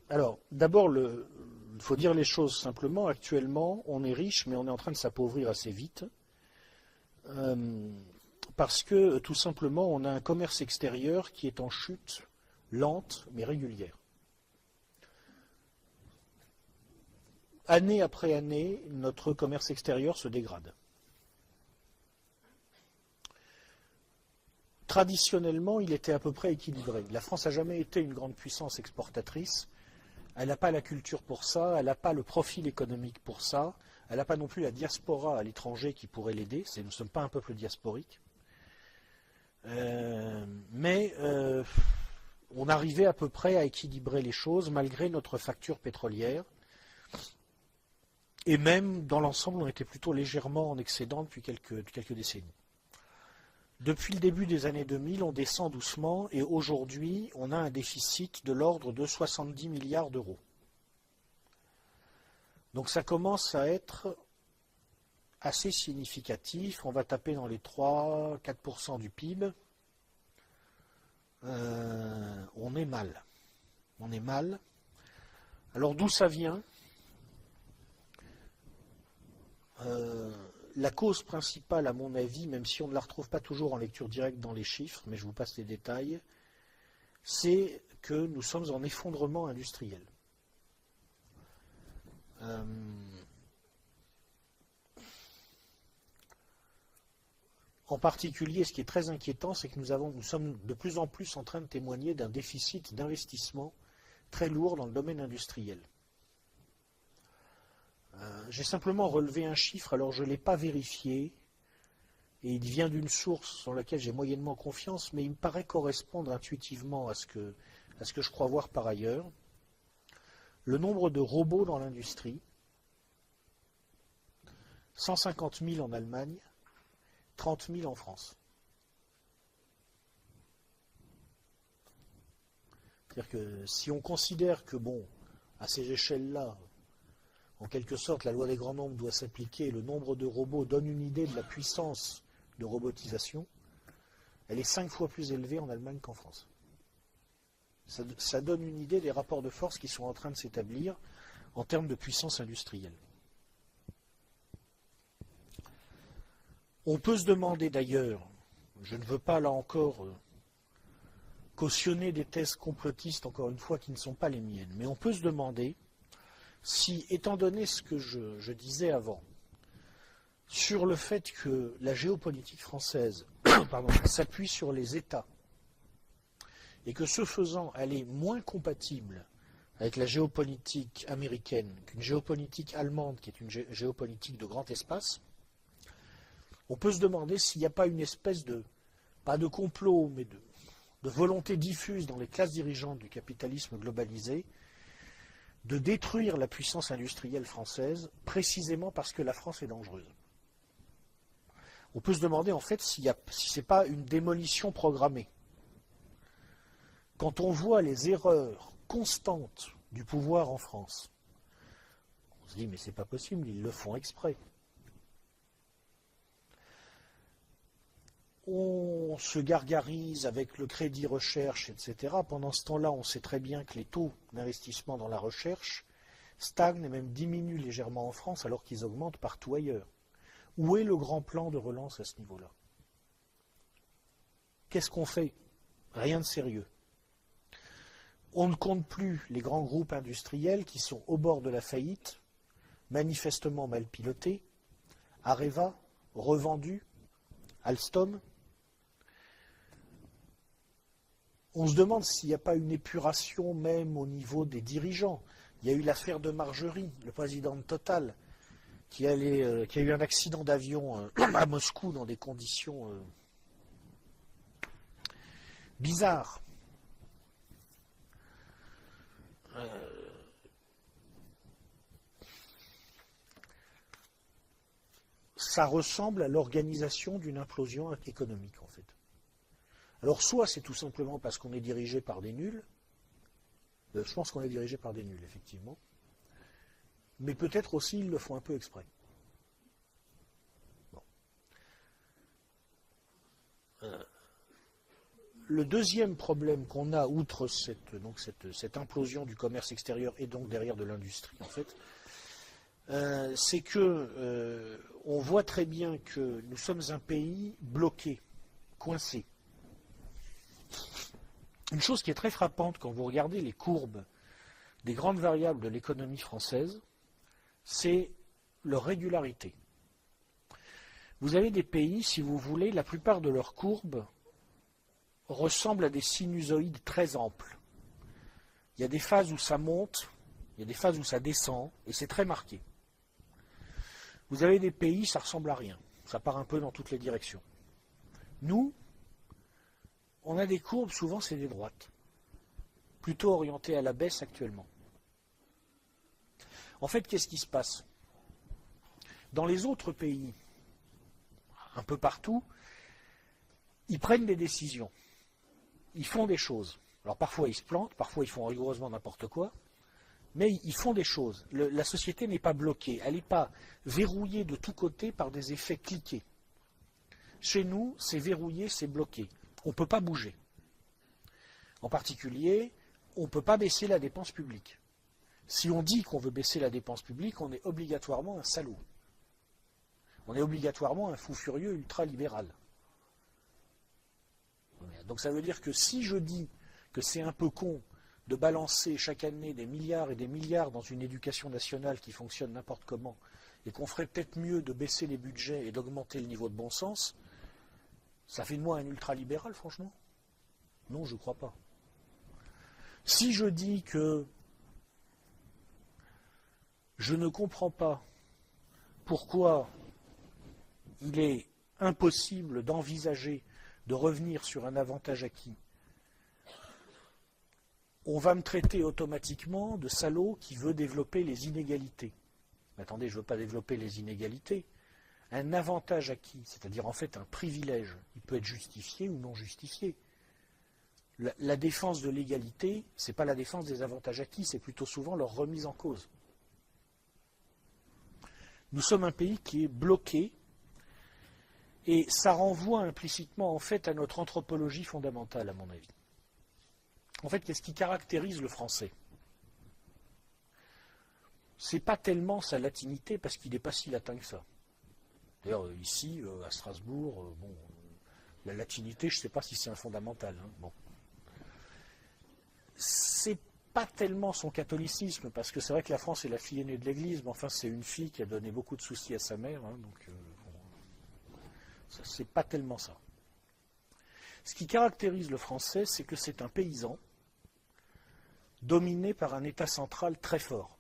Alors, d'abord, il faut dire les choses simplement. Actuellement, on est riche, mais on est en train de s'appauvrir assez vite. Parce que, tout simplement, on a un commerce extérieur qui est en chute lente, mais régulière. Année après année, notre commerce extérieur se dégrade. Traditionnellement, il était à peu près équilibré. La France n'a jamais été une grande puissance exportatrice. Elle n'a pas la culture pour ça, elle n'a pas le profil économique pour ça, elle n'a pas non plus la diaspora à l'étranger qui pourrait l'aider. Nous ne sommes pas un peuple diasporique. Mais on arrivait à peu près à équilibrer les choses malgré notre facture pétrolière. Et même, dans l'ensemble, on était plutôt légèrement en excédent depuis quelques décennies. Depuis le début des années 2000, on descend doucement et aujourd'hui, on a un déficit de l'ordre de 70 milliards d'euros. Donc ça commence à être assez significatif. On va taper dans les 3-4% du PIB. On est mal. On est mal. Alors d'où ça vient ? La cause principale, à mon avis, même si on ne la retrouve pas toujours en lecture directe dans les chiffres, mais je vous passe les détails, c'est que nous sommes en effondrement industriel. En particulier, ce qui est très inquiétant, c'est que nous sommes de plus en plus en train de témoigner d'un déficit d'investissement très lourd dans le domaine industriel. J'ai simplement relevé un chiffre, alors je ne l'ai pas vérifié, et il vient d'une source sur laquelle j'ai moyennement confiance, mais il me paraît correspondre intuitivement à ce que je crois voir par ailleurs. Le nombre de robots dans l'industrie, 150 000 en Allemagne, 30 000 en France. C'est-à-dire que si on considère que, bon, à ces échelles-là, en quelque sorte, la loi des grands nombres doit s'appliquer, le nombre de robots donne une idée de la puissance de robotisation, elle est 5 fois plus élevée en Allemagne qu'en France. Ça donne une idée des rapports de force qui sont en train de s'établir en termes de puissance industrielle. On peut se demander d'ailleurs, je ne veux pas là encore cautionner des thèses complotistes, encore une fois, qui ne sont pas les miennes, mais on peut se demander si, étant donné ce que je disais avant, sur le fait que la géopolitique française s'appuie sur les États et que ce faisant, elle est moins compatible avec la géopolitique américaine qu'une géopolitique allemande qui est une géopolitique de grand espace, on peut se demander s'il n'y a pas une espèce de, pas de complot, mais de volonté diffuse dans les classes dirigeantes du capitalisme globalisé de détruire la puissance industrielle française précisément parce que la France est dangereuse. On peut se demander en fait si ce n'est pas une démolition programmée. Quand on voit les erreurs constantes du pouvoir en France, on se dit mais c'est pas possible, ils le font exprès. On se gargarise avec le crédit recherche, etc. Pendant ce temps-là, on sait très bien que les taux d'investissement dans la recherche stagnent et même diminuent légèrement en France alors qu'ils augmentent partout ailleurs. Où est le grand plan de relance à ce niveau-là? Qu'est-ce qu'on fait? Rien de sérieux. On ne compte plus les grands groupes industriels qui sont au bord de la faillite, manifestement mal pilotés, Areva, revendu, Alstom. On se demande s'il n'y a pas une épuration même au niveau des dirigeants. Il y a eu l'affaire de Margerie, le président de Total, qui a eu un accident d'avion à Moscou dans des conditions bizarres. Ça ressemble à l'organisation d'une implosion économique, en fait. Alors, soit c'est tout simplement parce qu'on est dirigé par des nuls, je pense qu'on est dirigé par des nuls, effectivement, mais peut-être aussi ils le font un peu exprès. Bon. Le deuxième problème qu'on a, outre cette implosion du commerce extérieur et donc derrière de l'industrie, en fait, c'est que on voit très bien que nous sommes un pays bloqué, coincé. Une chose qui est très frappante quand vous regardez les courbes des grandes variables de l'économie française, c'est leur régularité. Vous avez des pays, si vous voulez, la plupart de leurs courbes ressemblent à des sinusoïdes très amples. Il y a des phases où ça monte, il y a des phases où ça descend, et c'est très marqué. Vous avez des pays, ça ressemble à rien. Ça part un peu dans toutes les directions. Nous, on a des courbes, souvent c'est des droites, plutôt orientées à la baisse actuellement. En fait, qu'est-ce qui se passe? Dans les autres pays, un peu partout, ils prennent des décisions. Ils font des choses. Alors parfois ils se plantent, parfois ils font rigoureusement n'importe quoi, mais ils font des choses. La société n'est pas bloquée, elle n'est pas verrouillée de tous côtés par des effets cliqués. Chez nous, c'est verrouillé, c'est bloqué. On ne peut pas bouger. En particulier, on ne peut pas baisser la dépense publique. Si on dit qu'on veut baisser la dépense publique, on est obligatoirement un salaud. On est obligatoirement un fou furieux ultralibéral. Donc ça veut dire que si je dis que c'est un peu con de balancer chaque année des milliards et des milliards dans une éducation nationale qui fonctionne n'importe comment, et qu'on ferait peut-être mieux de baisser les budgets et d'augmenter le niveau de bon sens, ça fait de moi un ultralibéral, franchement? Non, je ne crois pas. Si je dis que je ne comprends pas pourquoi il est impossible d'envisager de revenir sur un avantage acquis, on va me traiter automatiquement de salaud qui veut développer les inégalités. Mais attendez, je ne veux pas développer les inégalités. Un avantage acquis, c'est-à-dire en fait un privilège, il peut être justifié ou non justifié. La défense de l'égalité, ce n'est pas la défense des avantages acquis, c'est plutôt souvent leur remise en cause. Nous sommes un pays qui est bloqué, et ça renvoie implicitement en fait à notre anthropologie fondamentale, à mon avis. En fait, qu'est-ce qui caractérise le français? C'est pas tellement sa latinité, parce qu'il n'est pas si latin que ça. D'ailleurs, ici, à Strasbourg, la latinité, je ne sais pas si c'est un fondamental. Hein, bon. C'est pas tellement son catholicisme, parce que c'est vrai que la France est la fille aînée de l'Église, mais enfin, c'est une fille qui a donné beaucoup de soucis à sa mère, hein, donc Ce n'est pas tellement ça. Ce qui caractérise le français, c'est que c'est un paysan dominé par un État central très fort.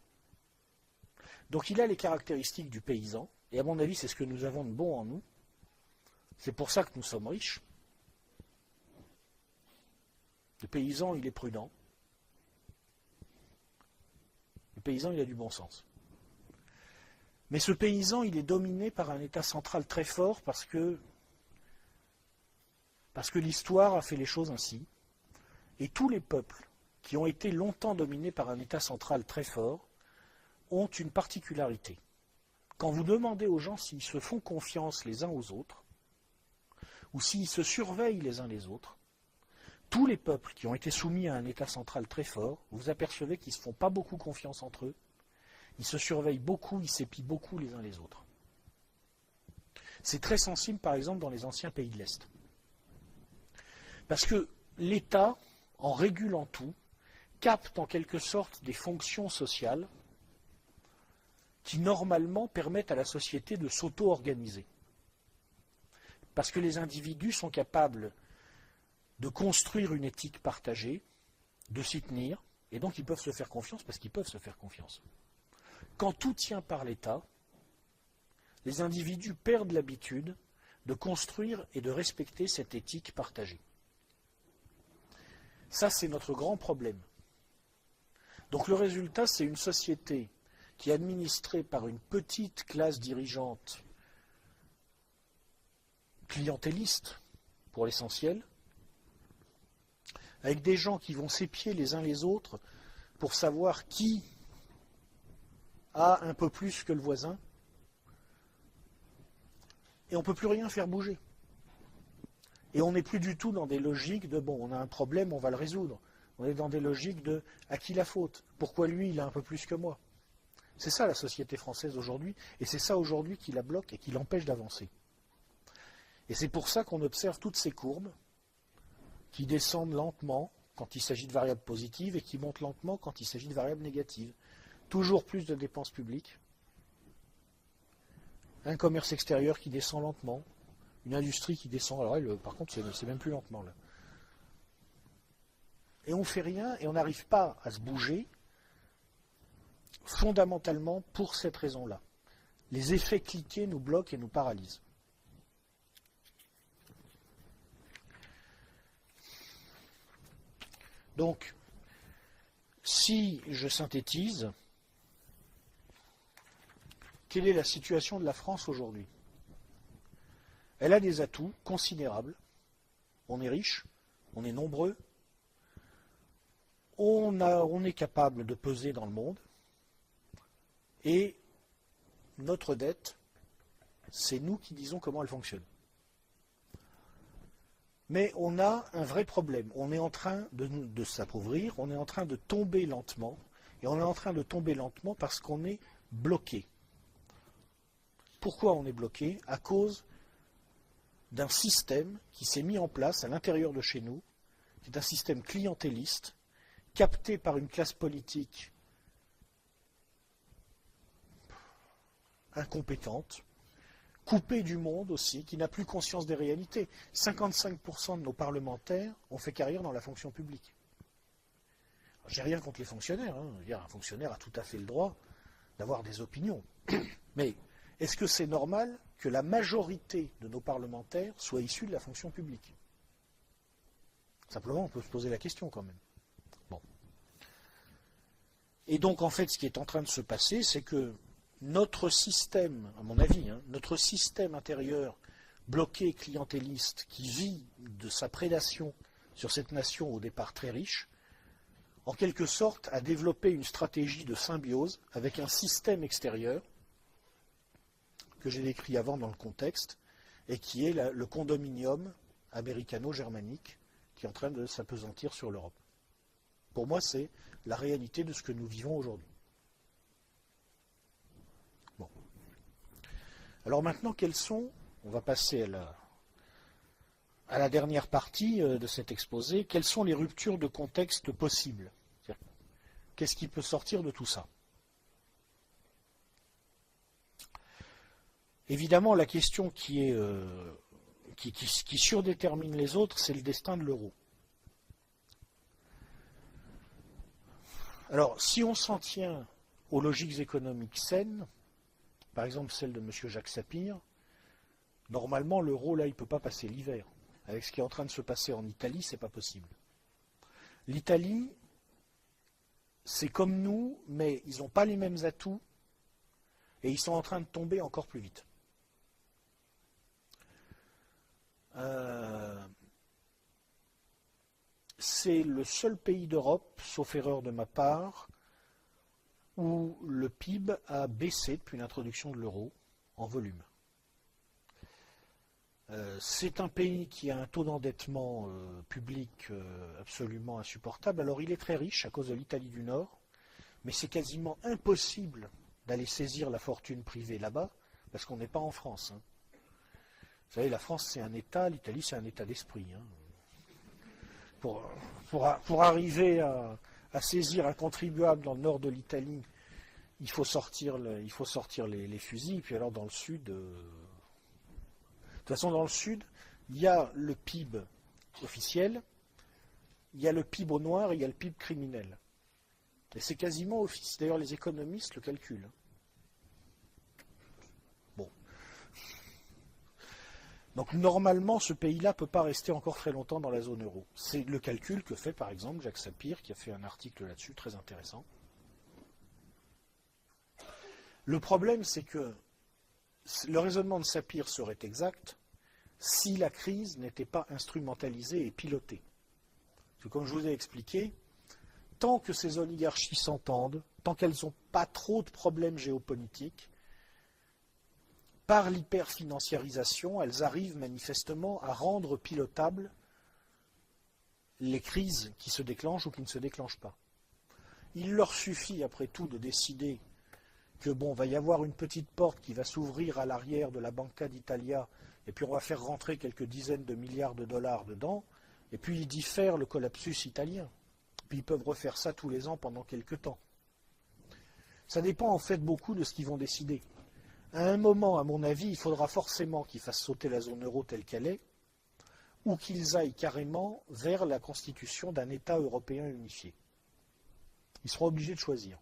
Donc il a les caractéristiques du paysan, et à mon avis, c'est ce que nous avons de bon en nous. C'est pour ça que nous sommes riches. Le paysan, il est prudent. Le paysan, il a du bon sens. Mais ce paysan, il est dominé par un État central très fort parce que l'histoire a fait les choses ainsi. Et tous les peuples qui ont été longtemps dominés par un État central très fort ont une particularité. Quand vous demandez aux gens s'ils se font confiance les uns aux autres, ou s'ils se surveillent les uns les autres, tous les peuples qui ont été soumis à un État central très fort, vous apercevez qu'ils ne se font pas beaucoup confiance entre eux, ils se surveillent beaucoup, ils s'épient beaucoup les uns les autres. C'est très sensible, par exemple, dans les anciens pays de l'Est. Parce que l'État, en régulant tout, capte en quelque sorte des fonctions sociales qui, normalement, permettent à la société de s'auto-organiser. Parce que les individus sont capables de construire une éthique partagée, de s'y tenir, et donc ils peuvent se faire confiance parce qu'ils peuvent se faire confiance. Quand tout tient par l'État, les individus perdent l'habitude de construire et de respecter cette éthique partagée. Ça, c'est notre grand problème. Donc le résultat, c'est une société qui est administrée par une petite classe dirigeante clientéliste, pour l'essentiel, avec des gens qui vont s'épier les uns les autres pour savoir qui a un peu plus que le voisin, et on ne peut plus rien faire bouger. Et on n'est plus du tout dans des logiques de, bon, on a un problème, on va le résoudre. On est dans des logiques de, à qui la faute? Pourquoi lui, il a un peu plus que moi? C'est ça la société française aujourd'hui, et c'est ça aujourd'hui qui la bloque et qui l'empêche d'avancer. Et c'est pour ça qu'on observe toutes ces courbes qui descendent lentement quand il s'agit de variables positives et qui montent lentement quand il s'agit de variables négatives. Toujours plus de dépenses publiques, un commerce extérieur qui descend lentement, une industrie qui descend, alors elle, par contre c'est même plus lentement là. Et on ne fait rien et on n'arrive pas à se bouger fondamentalement pour cette raison-là. Les effets cliqués nous bloquent et nous paralysent. Donc, si je synthétise, quelle est la situation de la France aujourd'hui? Elle a des atouts considérables. On est riche, on est nombreux, on est capable de peser dans le monde, et notre dette, c'est nous qui disons comment elle fonctionne. Mais on a un vrai problème. On est en train de s'appauvrir, on est en train de tomber lentement, et on est en train de tomber lentement parce qu'on est bloqué. Pourquoi on est bloqué? À cause d'un système qui s'est mis en place à l'intérieur de chez nous, qui est un système clientéliste, capté par une classe politique incompétente, coupée du monde aussi, qui n'a plus conscience des réalités. 55% de nos parlementaires ont fait carrière dans la fonction publique. J'ai rien contre les fonctionnaires. Un fonctionnaire a tout à fait le droit d'avoir des opinions. Mais est-ce que c'est normal que la majorité de nos parlementaires soient issus de la fonction publique? Simplement, on peut se poser la question quand même. Bon. Et donc, en fait, ce qui est en train de se passer, c'est que notre système, à mon avis, notre système intérieur bloqué, clientéliste, qui vit de sa prédation sur cette nation au départ très riche, en quelque sorte a développé une stratégie de symbiose avec un système extérieur que j'ai décrit avant dans le contexte, et qui est le condominium américano-germanique qui est en train de s'appesantir sur l'Europe. Pour moi, c'est la réalité de ce que nous vivons aujourd'hui. Bon. Alors maintenant, on va passer à la dernière partie de cet exposé, quelles sont les ruptures de contexte possibles? Qu'est-ce qui peut sortir de tout ça? Évidemment, la question qui est qui surdétermine les autres, c'est le destin de l'euro. Alors, si on s'en tient aux logiques économiques saines, par exemple celle de M. Jacques Sapir, normalement l'euro, là, il ne peut pas passer l'hiver. Avec ce qui est en train de se passer en Italie, c'est pas possible. L'Italie, c'est comme nous, mais ils n'ont pas les mêmes atouts et ils sont en train de tomber encore plus vite. C'est le seul pays d'Europe, sauf erreur de ma part, où le PIB a baissé depuis l'introduction de l'euro en volume. C'est un pays qui a un taux d'endettement public absolument insupportable. Alors il est très riche à cause de l'Italie du Nord, mais c'est quasiment impossible d'aller saisir la fortune privée là-bas, parce qu'on n'est pas en France. Hein. Vous savez, la France c'est un État, l'Italie c'est un État d'esprit. Hein. Pour arriver à saisir un contribuable dans le nord de l'Italie, il faut sortir les fusils, puis alors dans le sud... De toute façon, dans le sud, il y a le PIB officiel, il y a le PIB au noir et il y a le PIB criminel. Et c'est quasiment officiel. D'ailleurs, les économistes le calculent. Bon. Donc, normalement, ce pays-là ne peut pas rester encore très longtemps dans la zone euro. C'est le calcul que fait, par exemple, Jacques Sapir, qui a fait un article là-dessus très intéressant. Le problème, c'est que le raisonnement de Sapir serait exact si la crise n'était pas instrumentalisée et pilotée. Parce que comme je vous ai expliqué, tant que ces oligarchies s'entendent, tant qu'elles n'ont pas trop de problèmes géopolitiques, par l'hyperfinanciarisation, elles arrivent manifestement à rendre pilotables les crises qui se déclenchent ou qui ne se déclenchent pas. Il leur suffit, après tout, de décider que bon, va y avoir une petite porte qui va s'ouvrir à l'arrière de la Banca d'Italia, et puis on va faire rentrer quelques dizaines de milliards de dollars dedans, et puis ils diffèrent le collapsus italien. Puis ils peuvent refaire ça tous les ans pendant quelques temps. Ça dépend en fait beaucoup de ce qu'ils vont décider. À un moment, à mon avis, il faudra forcément qu'ils fassent sauter la zone euro telle qu'elle est, ou qu'ils aillent carrément vers la constitution d'un État européen unifié. Ils seront obligés de choisir.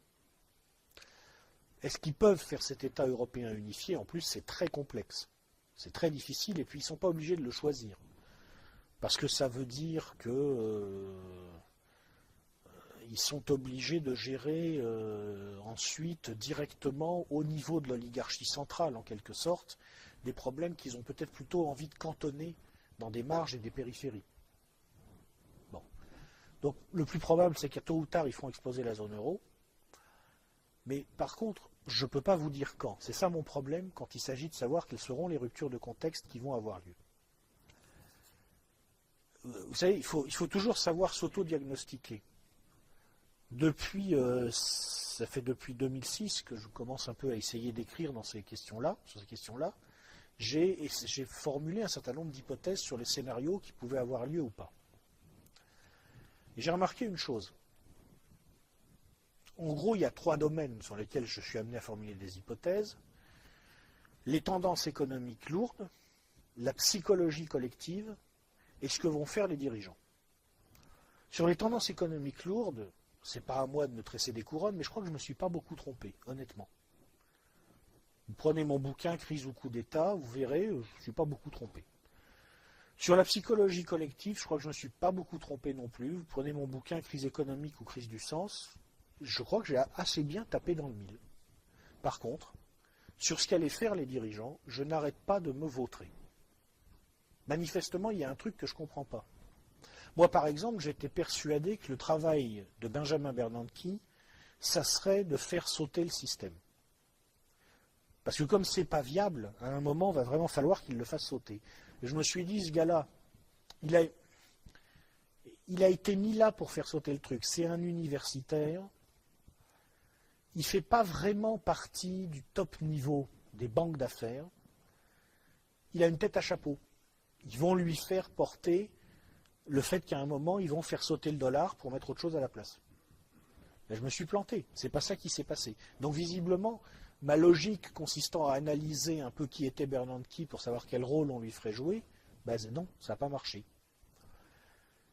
Est-ce qu'ils peuvent faire cet État européen unifié? En plus, c'est très complexe. C'est très difficile, et puis ils ne sont pas obligés de le choisir. Parce que ça veut dire que ils sont obligés de gérer ensuite directement au niveau de l'oligarchie centrale, en quelque sorte, des problèmes qu'ils ont peut-être plutôt envie de cantonner dans des marges et des périphéries. Bon. Donc le plus probable, c'est qu'à tôt ou tard, ils feront exploser la zone euro. Mais par contre, je ne peux pas vous dire quand. C'est ça mon problème quand il s'agit de savoir quelles seront les ruptures de contexte qui vont avoir lieu. Vous savez, il faut toujours savoir s'auto-diagnostiquer. Ça fait depuis 2006 que je commence un peu à essayer d'écrire sur ces questions-là. J'ai formulé un certain nombre d'hypothèses sur les scénarios qui pouvaient avoir lieu ou pas. Et j'ai remarqué une chose. En gros, il y a 3 domaines sur lesquels je suis amené à formuler des hypothèses. Les tendances économiques lourdes, la psychologie collective et ce que vont faire les dirigeants. Sur les tendances économiques lourdes, c'est pas à moi de me tresser des couronnes, mais je crois que je ne me suis pas beaucoup trompé, honnêtement. Vous prenez mon bouquin « Crise ou coup d'État », vous verrez, je ne suis pas beaucoup trompé. Sur la psychologie collective, je crois que je ne me suis pas beaucoup trompé non plus. Vous prenez mon bouquin « Crise économique ou crise du sens », je crois que j'ai assez bien tapé dans le mille. Par contre, sur ce qu'allaient faire les dirigeants, je n'arrête pas de me vautrer. Manifestement, il y a un truc que je ne comprends pas. Moi, par exemple, j'étais persuadé que le travail de Benjamin Bernanke, ça serait de faire sauter le système. Parce que comme c'est pas viable, à un moment, il va vraiment falloir qu'il le fasse sauter. Et je me suis dit, ce gars-là, il a été mis là pour faire sauter le truc. C'est un universitaire. Il ne fait pas vraiment partie du top niveau des banques d'affaires. Il a une tête à chapeau. Ils vont lui faire porter le fait qu'à un moment, ils vont faire sauter le dollar pour mettre autre chose à la place. Mais je me suis planté. C'est pas ça qui s'est passé. Donc visiblement, ma logique consistant à analyser un peu qui était Bernanke pour savoir quel rôle on lui ferait jouer, Ben non, ça n'a pas marché.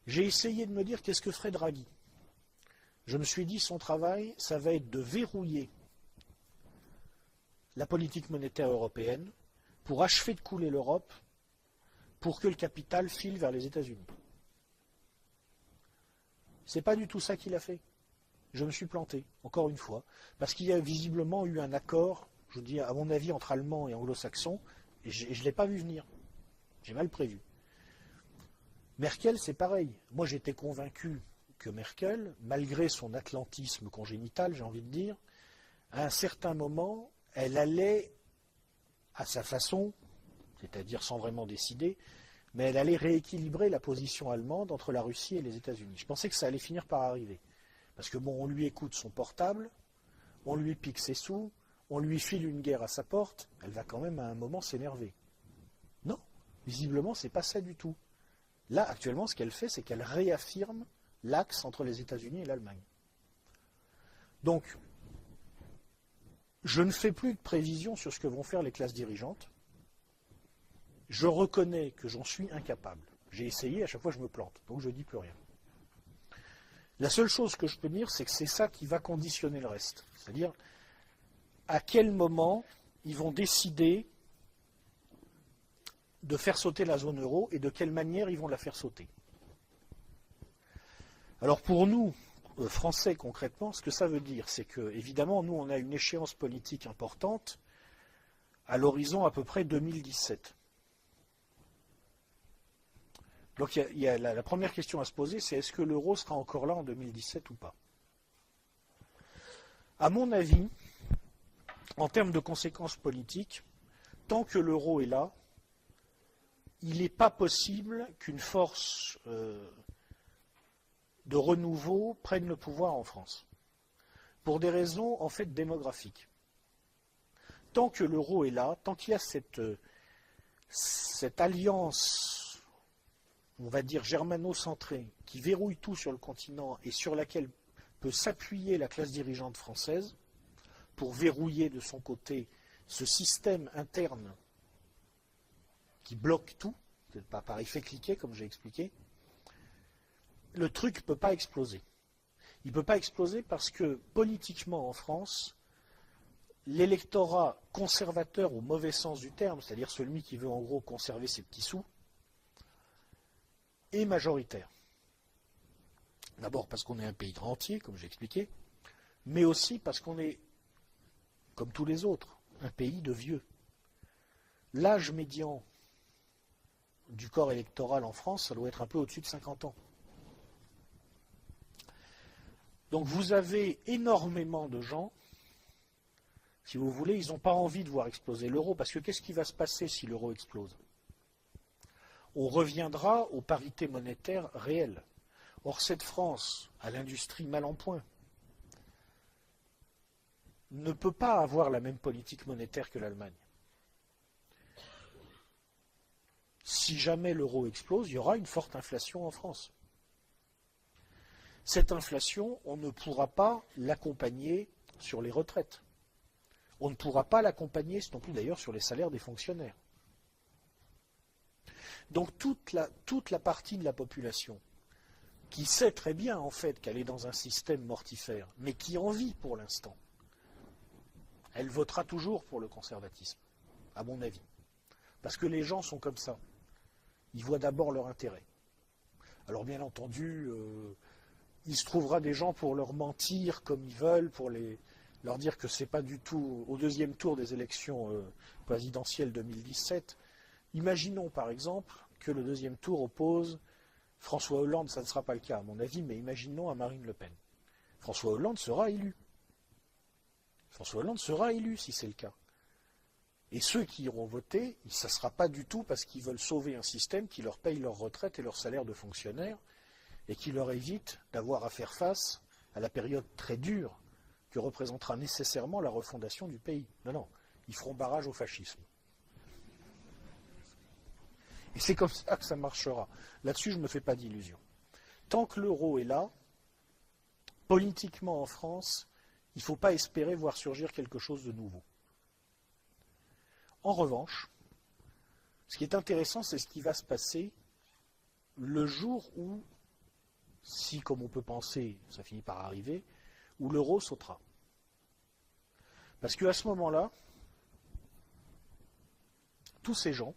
J'ai essayé de me dire qu'est-ce que ferait Draghi. Je me suis dit, son travail, ça va être de verrouiller la politique monétaire européenne pour achever de couler l'Europe, pour que le capital file vers les États-Unis. C'est pas du tout ça qu'il a fait. Je me suis planté, encore une fois, parce qu'il y a visiblement eu un accord, je dis à mon avis, entre Allemands et Anglo-Saxons, et je ne l'ai pas vu venir. J'ai mal prévu. Merkel, c'est pareil. Moi, j'étais convaincu que Merkel, malgré son atlantisme congénital, j'ai envie de dire, à un certain moment, elle allait, à sa façon, c'est-à-dire sans vraiment décider, mais elle allait rééquilibrer la position allemande entre la Russie et les États-Unis. Je pensais que ça allait finir par arriver. Parce que bon, on lui écoute son portable, on lui pique ses sous, on lui file une guerre à sa porte, elle va quand même à un moment s'énerver. Non, visiblement, c'est pas ça du tout. Là, actuellement, ce qu'elle fait, c'est qu'elle réaffirme l'axe entre les États-Unis et l'Allemagne. Donc, je ne fais plus de prévisions sur ce que vont faire les classes dirigeantes. Je reconnais que j'en suis incapable. J'ai essayé, à chaque fois je me plante, donc je ne dis plus rien. La seule chose que je peux dire, c'est que c'est ça qui va conditionner le reste. C'est-à-dire, à quel moment ils vont décider de faire sauter la zone euro et de quelle manière ils vont la faire sauter. Alors pour nous, Français concrètement, ce que ça veut dire, c'est que, évidemment, nous on a une échéance politique importante à l'horizon à peu près 2017. Donc la première question à se poser, c'est est-ce que l'euro sera encore là en 2017 ou pas? À mon avis, en termes de conséquences politiques, tant que l'euro est là, il n'est pas possible qu'une force de renouveau prenne le pouvoir en France. Pour des raisons en fait démographiques. Tant que l'euro est là, tant qu'il y a cette alliance, on va dire germano-centrée, qui verrouille tout sur le continent et sur laquelle peut s'appuyer la classe dirigeante française pour verrouiller de son côté ce système interne qui bloque tout, pas par effet cliquet comme j'ai expliqué, le truc ne peut pas exploser. Il ne peut pas exploser parce que politiquement en France, l'électorat conservateur au mauvais sens du terme, c'est-à-dire celui qui veut en gros conserver ses petits sous, est majoritaire. D'abord parce qu'on est un pays rentier, comme j'ai expliqué, mais aussi parce qu'on est, comme tous les autres, un pays de vieux. L'âge médian du corps électoral en France, ça doit être un peu au-dessus de 50 ans. Donc vous avez énormément de gens, si vous voulez, ils n'ont pas envie de voir exploser l'euro, parce que qu'est-ce qui va se passer si l'euro explose? On reviendra aux parités monétaires réelles. Or, cette France, à l'industrie mal en point, ne peut pas avoir la même politique monétaire que l'Allemagne. Si jamais l'euro explose, il y aura une forte inflation en France. Cette inflation, on ne pourra pas l'accompagner sur les retraites. On ne pourra pas l'accompagner non plus d'ailleurs sur les salaires des fonctionnaires. Donc toute la partie de la population qui sait très bien en fait qu'elle est dans un système mortifère, mais qui en vit pour l'instant, elle votera toujours pour le conservatisme, à mon avis. Parce que les gens sont comme ça. Ils voient d'abord leur intérêt. Alors bien entendu, il se trouvera des gens pour leur mentir comme ils veulent, pour leur dire que ce n'est pas du tout au deuxième tour des élections présidentielles 2017. Imaginons par exemple que le deuxième tour oppose François Hollande, ça ne sera pas le cas à mon avis, mais imaginons à Marine Le Pen. François Hollande sera élu. François Hollande sera élu si c'est le cas. Et ceux qui iront voter, ça ne sera pas du tout parce qu'ils veulent sauver un système qui leur paye leur retraite et leur salaire de fonctionnaire et qui leur évite d'avoir à faire face à la période très dure que représentera nécessairement la refondation du pays. Non, non, ils feront barrage au fascisme. Et c'est comme ça que ça marchera. Là-dessus, je ne me fais pas d'illusions. Tant que l'euro est là, politiquement en France, il ne faut pas espérer voir surgir quelque chose de nouveau. En revanche, Ce qui est intéressant, c'est ce qui va se passer le jour où, si comme on peut penser, ça finit par arriver, où l'euro sautera. Parce qu'à ce moment-là, tous ces gens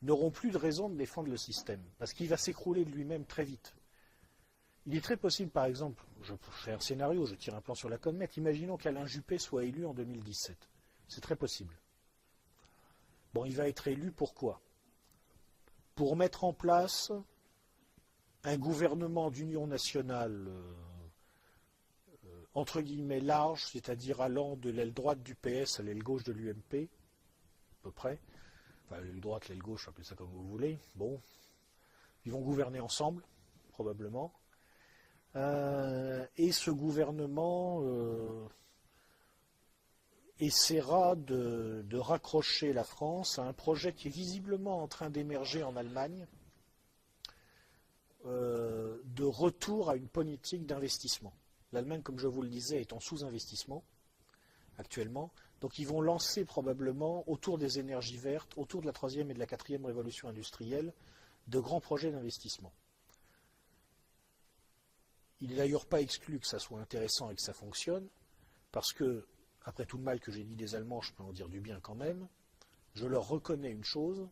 n'auront plus de raison de défendre le système, parce qu'il va s'écrouler de lui-même très vite. Il est très possible, par exemple, je fais un scénario, je tire un plan sur la comète, imaginons qu'Alain Juppé soit élu en 2017. C'est très possible. Bon, il va être élu pourquoi? Pour mettre en place un gouvernement d'union nationale entre guillemets large, c'est-à-dire allant de l'aile droite du PS à l'aile gauche de l'UMP, à peu près. Enfin, l'aile droite, l'aile gauche, appelez ça comme vous voulez. Bon, ils vont gouverner ensemble, probablement. Et ce gouvernement essaiera de raccrocher la France à un projet qui est visiblement en train d'émerger en Allemagne, de retour à une politique d'investissement. L'Allemagne, comme je vous le disais, est en sous-investissement actuellement. Donc ils vont lancer probablement, autour des énergies vertes, autour de la troisième et de la quatrième révolution industrielle, de grands projets d'investissement. Il n'est d'ailleurs pas exclu que ça soit intéressant et que ça fonctionne, parce que, après tout le mal que j'ai dit des Allemands, je peux en dire du bien quand même, je leur reconnais une chose,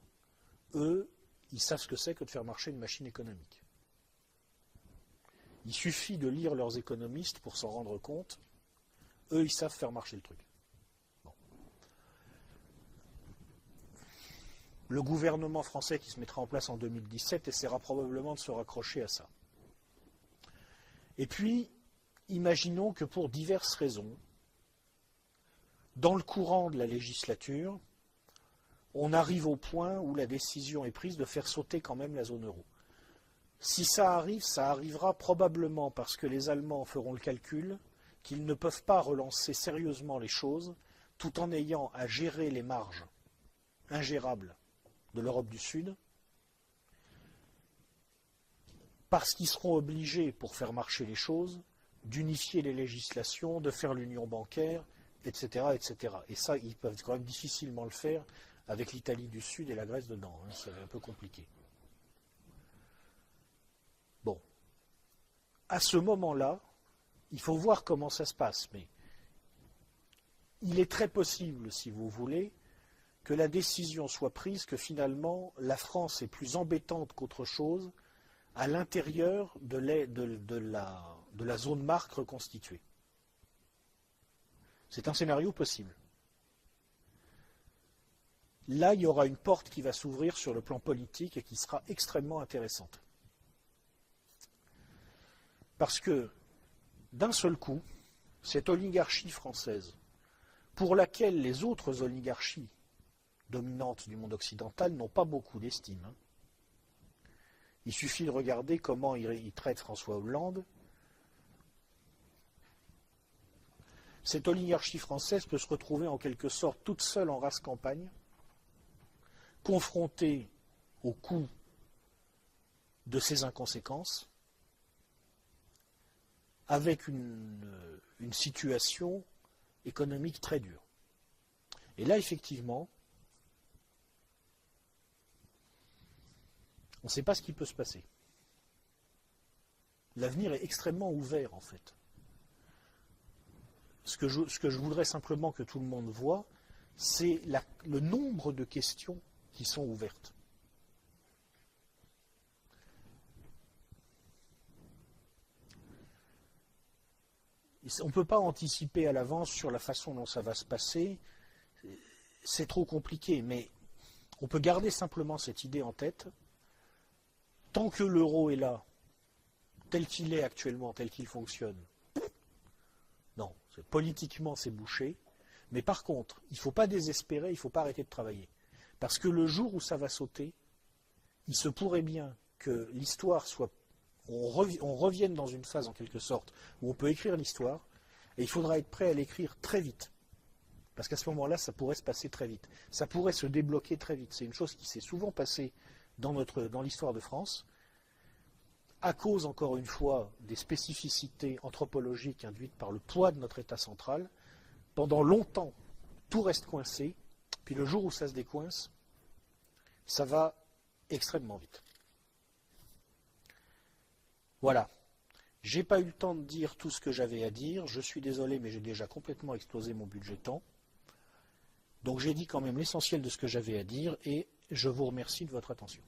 eux, ils savent ce que c'est que de faire marcher une machine économique. Il suffit de lire leurs économistes pour s'en rendre compte. Eux, ils savent faire marcher le truc. Bon. Le gouvernement français qui se mettra en place en 2017 essaiera probablement de se raccrocher à ça. Et puis, imaginons que pour diverses raisons, dans le courant de la législature, on arrive au point où la décision est prise de faire sauter quand même la zone euro. Si ça arrive, ça arrivera probablement parce que les Allemands feront le calcul qu'ils ne peuvent pas relancer sérieusement les choses tout en ayant à gérer les marges ingérables de l'Europe du Sud, parce qu'ils seront obligés, pour faire marcher les choses, d'unifier les législations, de faire l'union bancaire, etc., etc. Et ça, ils peuvent quand même difficilement le faire avec l'Italie du Sud et la Grèce dedans. Hein, c'est un peu compliqué. Bon. À ce moment-là, il faut voir comment ça se passe, mais il est très possible, si vous voulez, que la décision soit prise que finalement la France est plus embêtante qu'autre chose à l'intérieur de la zone marque reconstituée. C'est un scénario possible. Là, il y aura une porte qui va s'ouvrir sur le plan politique et qui sera extrêmement intéressante. Parce que, d'un seul coup, cette oligarchie française, pour laquelle les autres oligarchies dominantes du monde occidental n'ont pas beaucoup d'estime, hein. Il suffit de regarder comment il traite François Hollande. Cette oligarchie française peut se retrouver en quelque sorte toute seule en race campagne, confrontée au coût de ses inconséquences, avec une situation économique très dure. Et là, effectivement, on ne sait pas ce qui peut se passer. L'avenir est extrêmement ouvert, en fait. Ce que je voudrais simplement que tout le monde voit, c'est le nombre de questions qui sont ouvertes. On ne peut pas anticiper à l'avance sur la façon dont ça va se passer. C'est trop compliqué, mais on peut garder simplement cette idée en tête. Tant que l'euro est là, tel qu'il est actuellement, tel qu'il fonctionne, non, politiquement c'est bouché. Mais par contre, il ne faut pas désespérer, il ne faut pas arrêter de travailler. Parce que le jour où ça va sauter, il se pourrait bien que l'histoire soit... On revienne dans une phase en quelque sorte où on peut écrire l'histoire, et il faudra être prêt à l'écrire très vite. Parce qu'à ce moment-là, ça pourrait se passer très vite. Ça pourrait se débloquer très vite. C'est une chose qui s'est souvent passée dans l'histoire de France, à cause, encore une fois, des spécificités anthropologiques induites par le poids de notre État central. Pendant longtemps, tout reste coincé, Puis le jour où ça se décoince, ça va extrêmement vite. Voilà. J'ai pas eu le temps de dire tout ce que j'avais à dire. Je suis désolé, mais j'ai déjà complètement explosé mon budget temps. Donc j'ai dit quand même l'essentiel de ce que j'avais à dire et je vous remercie de votre attention.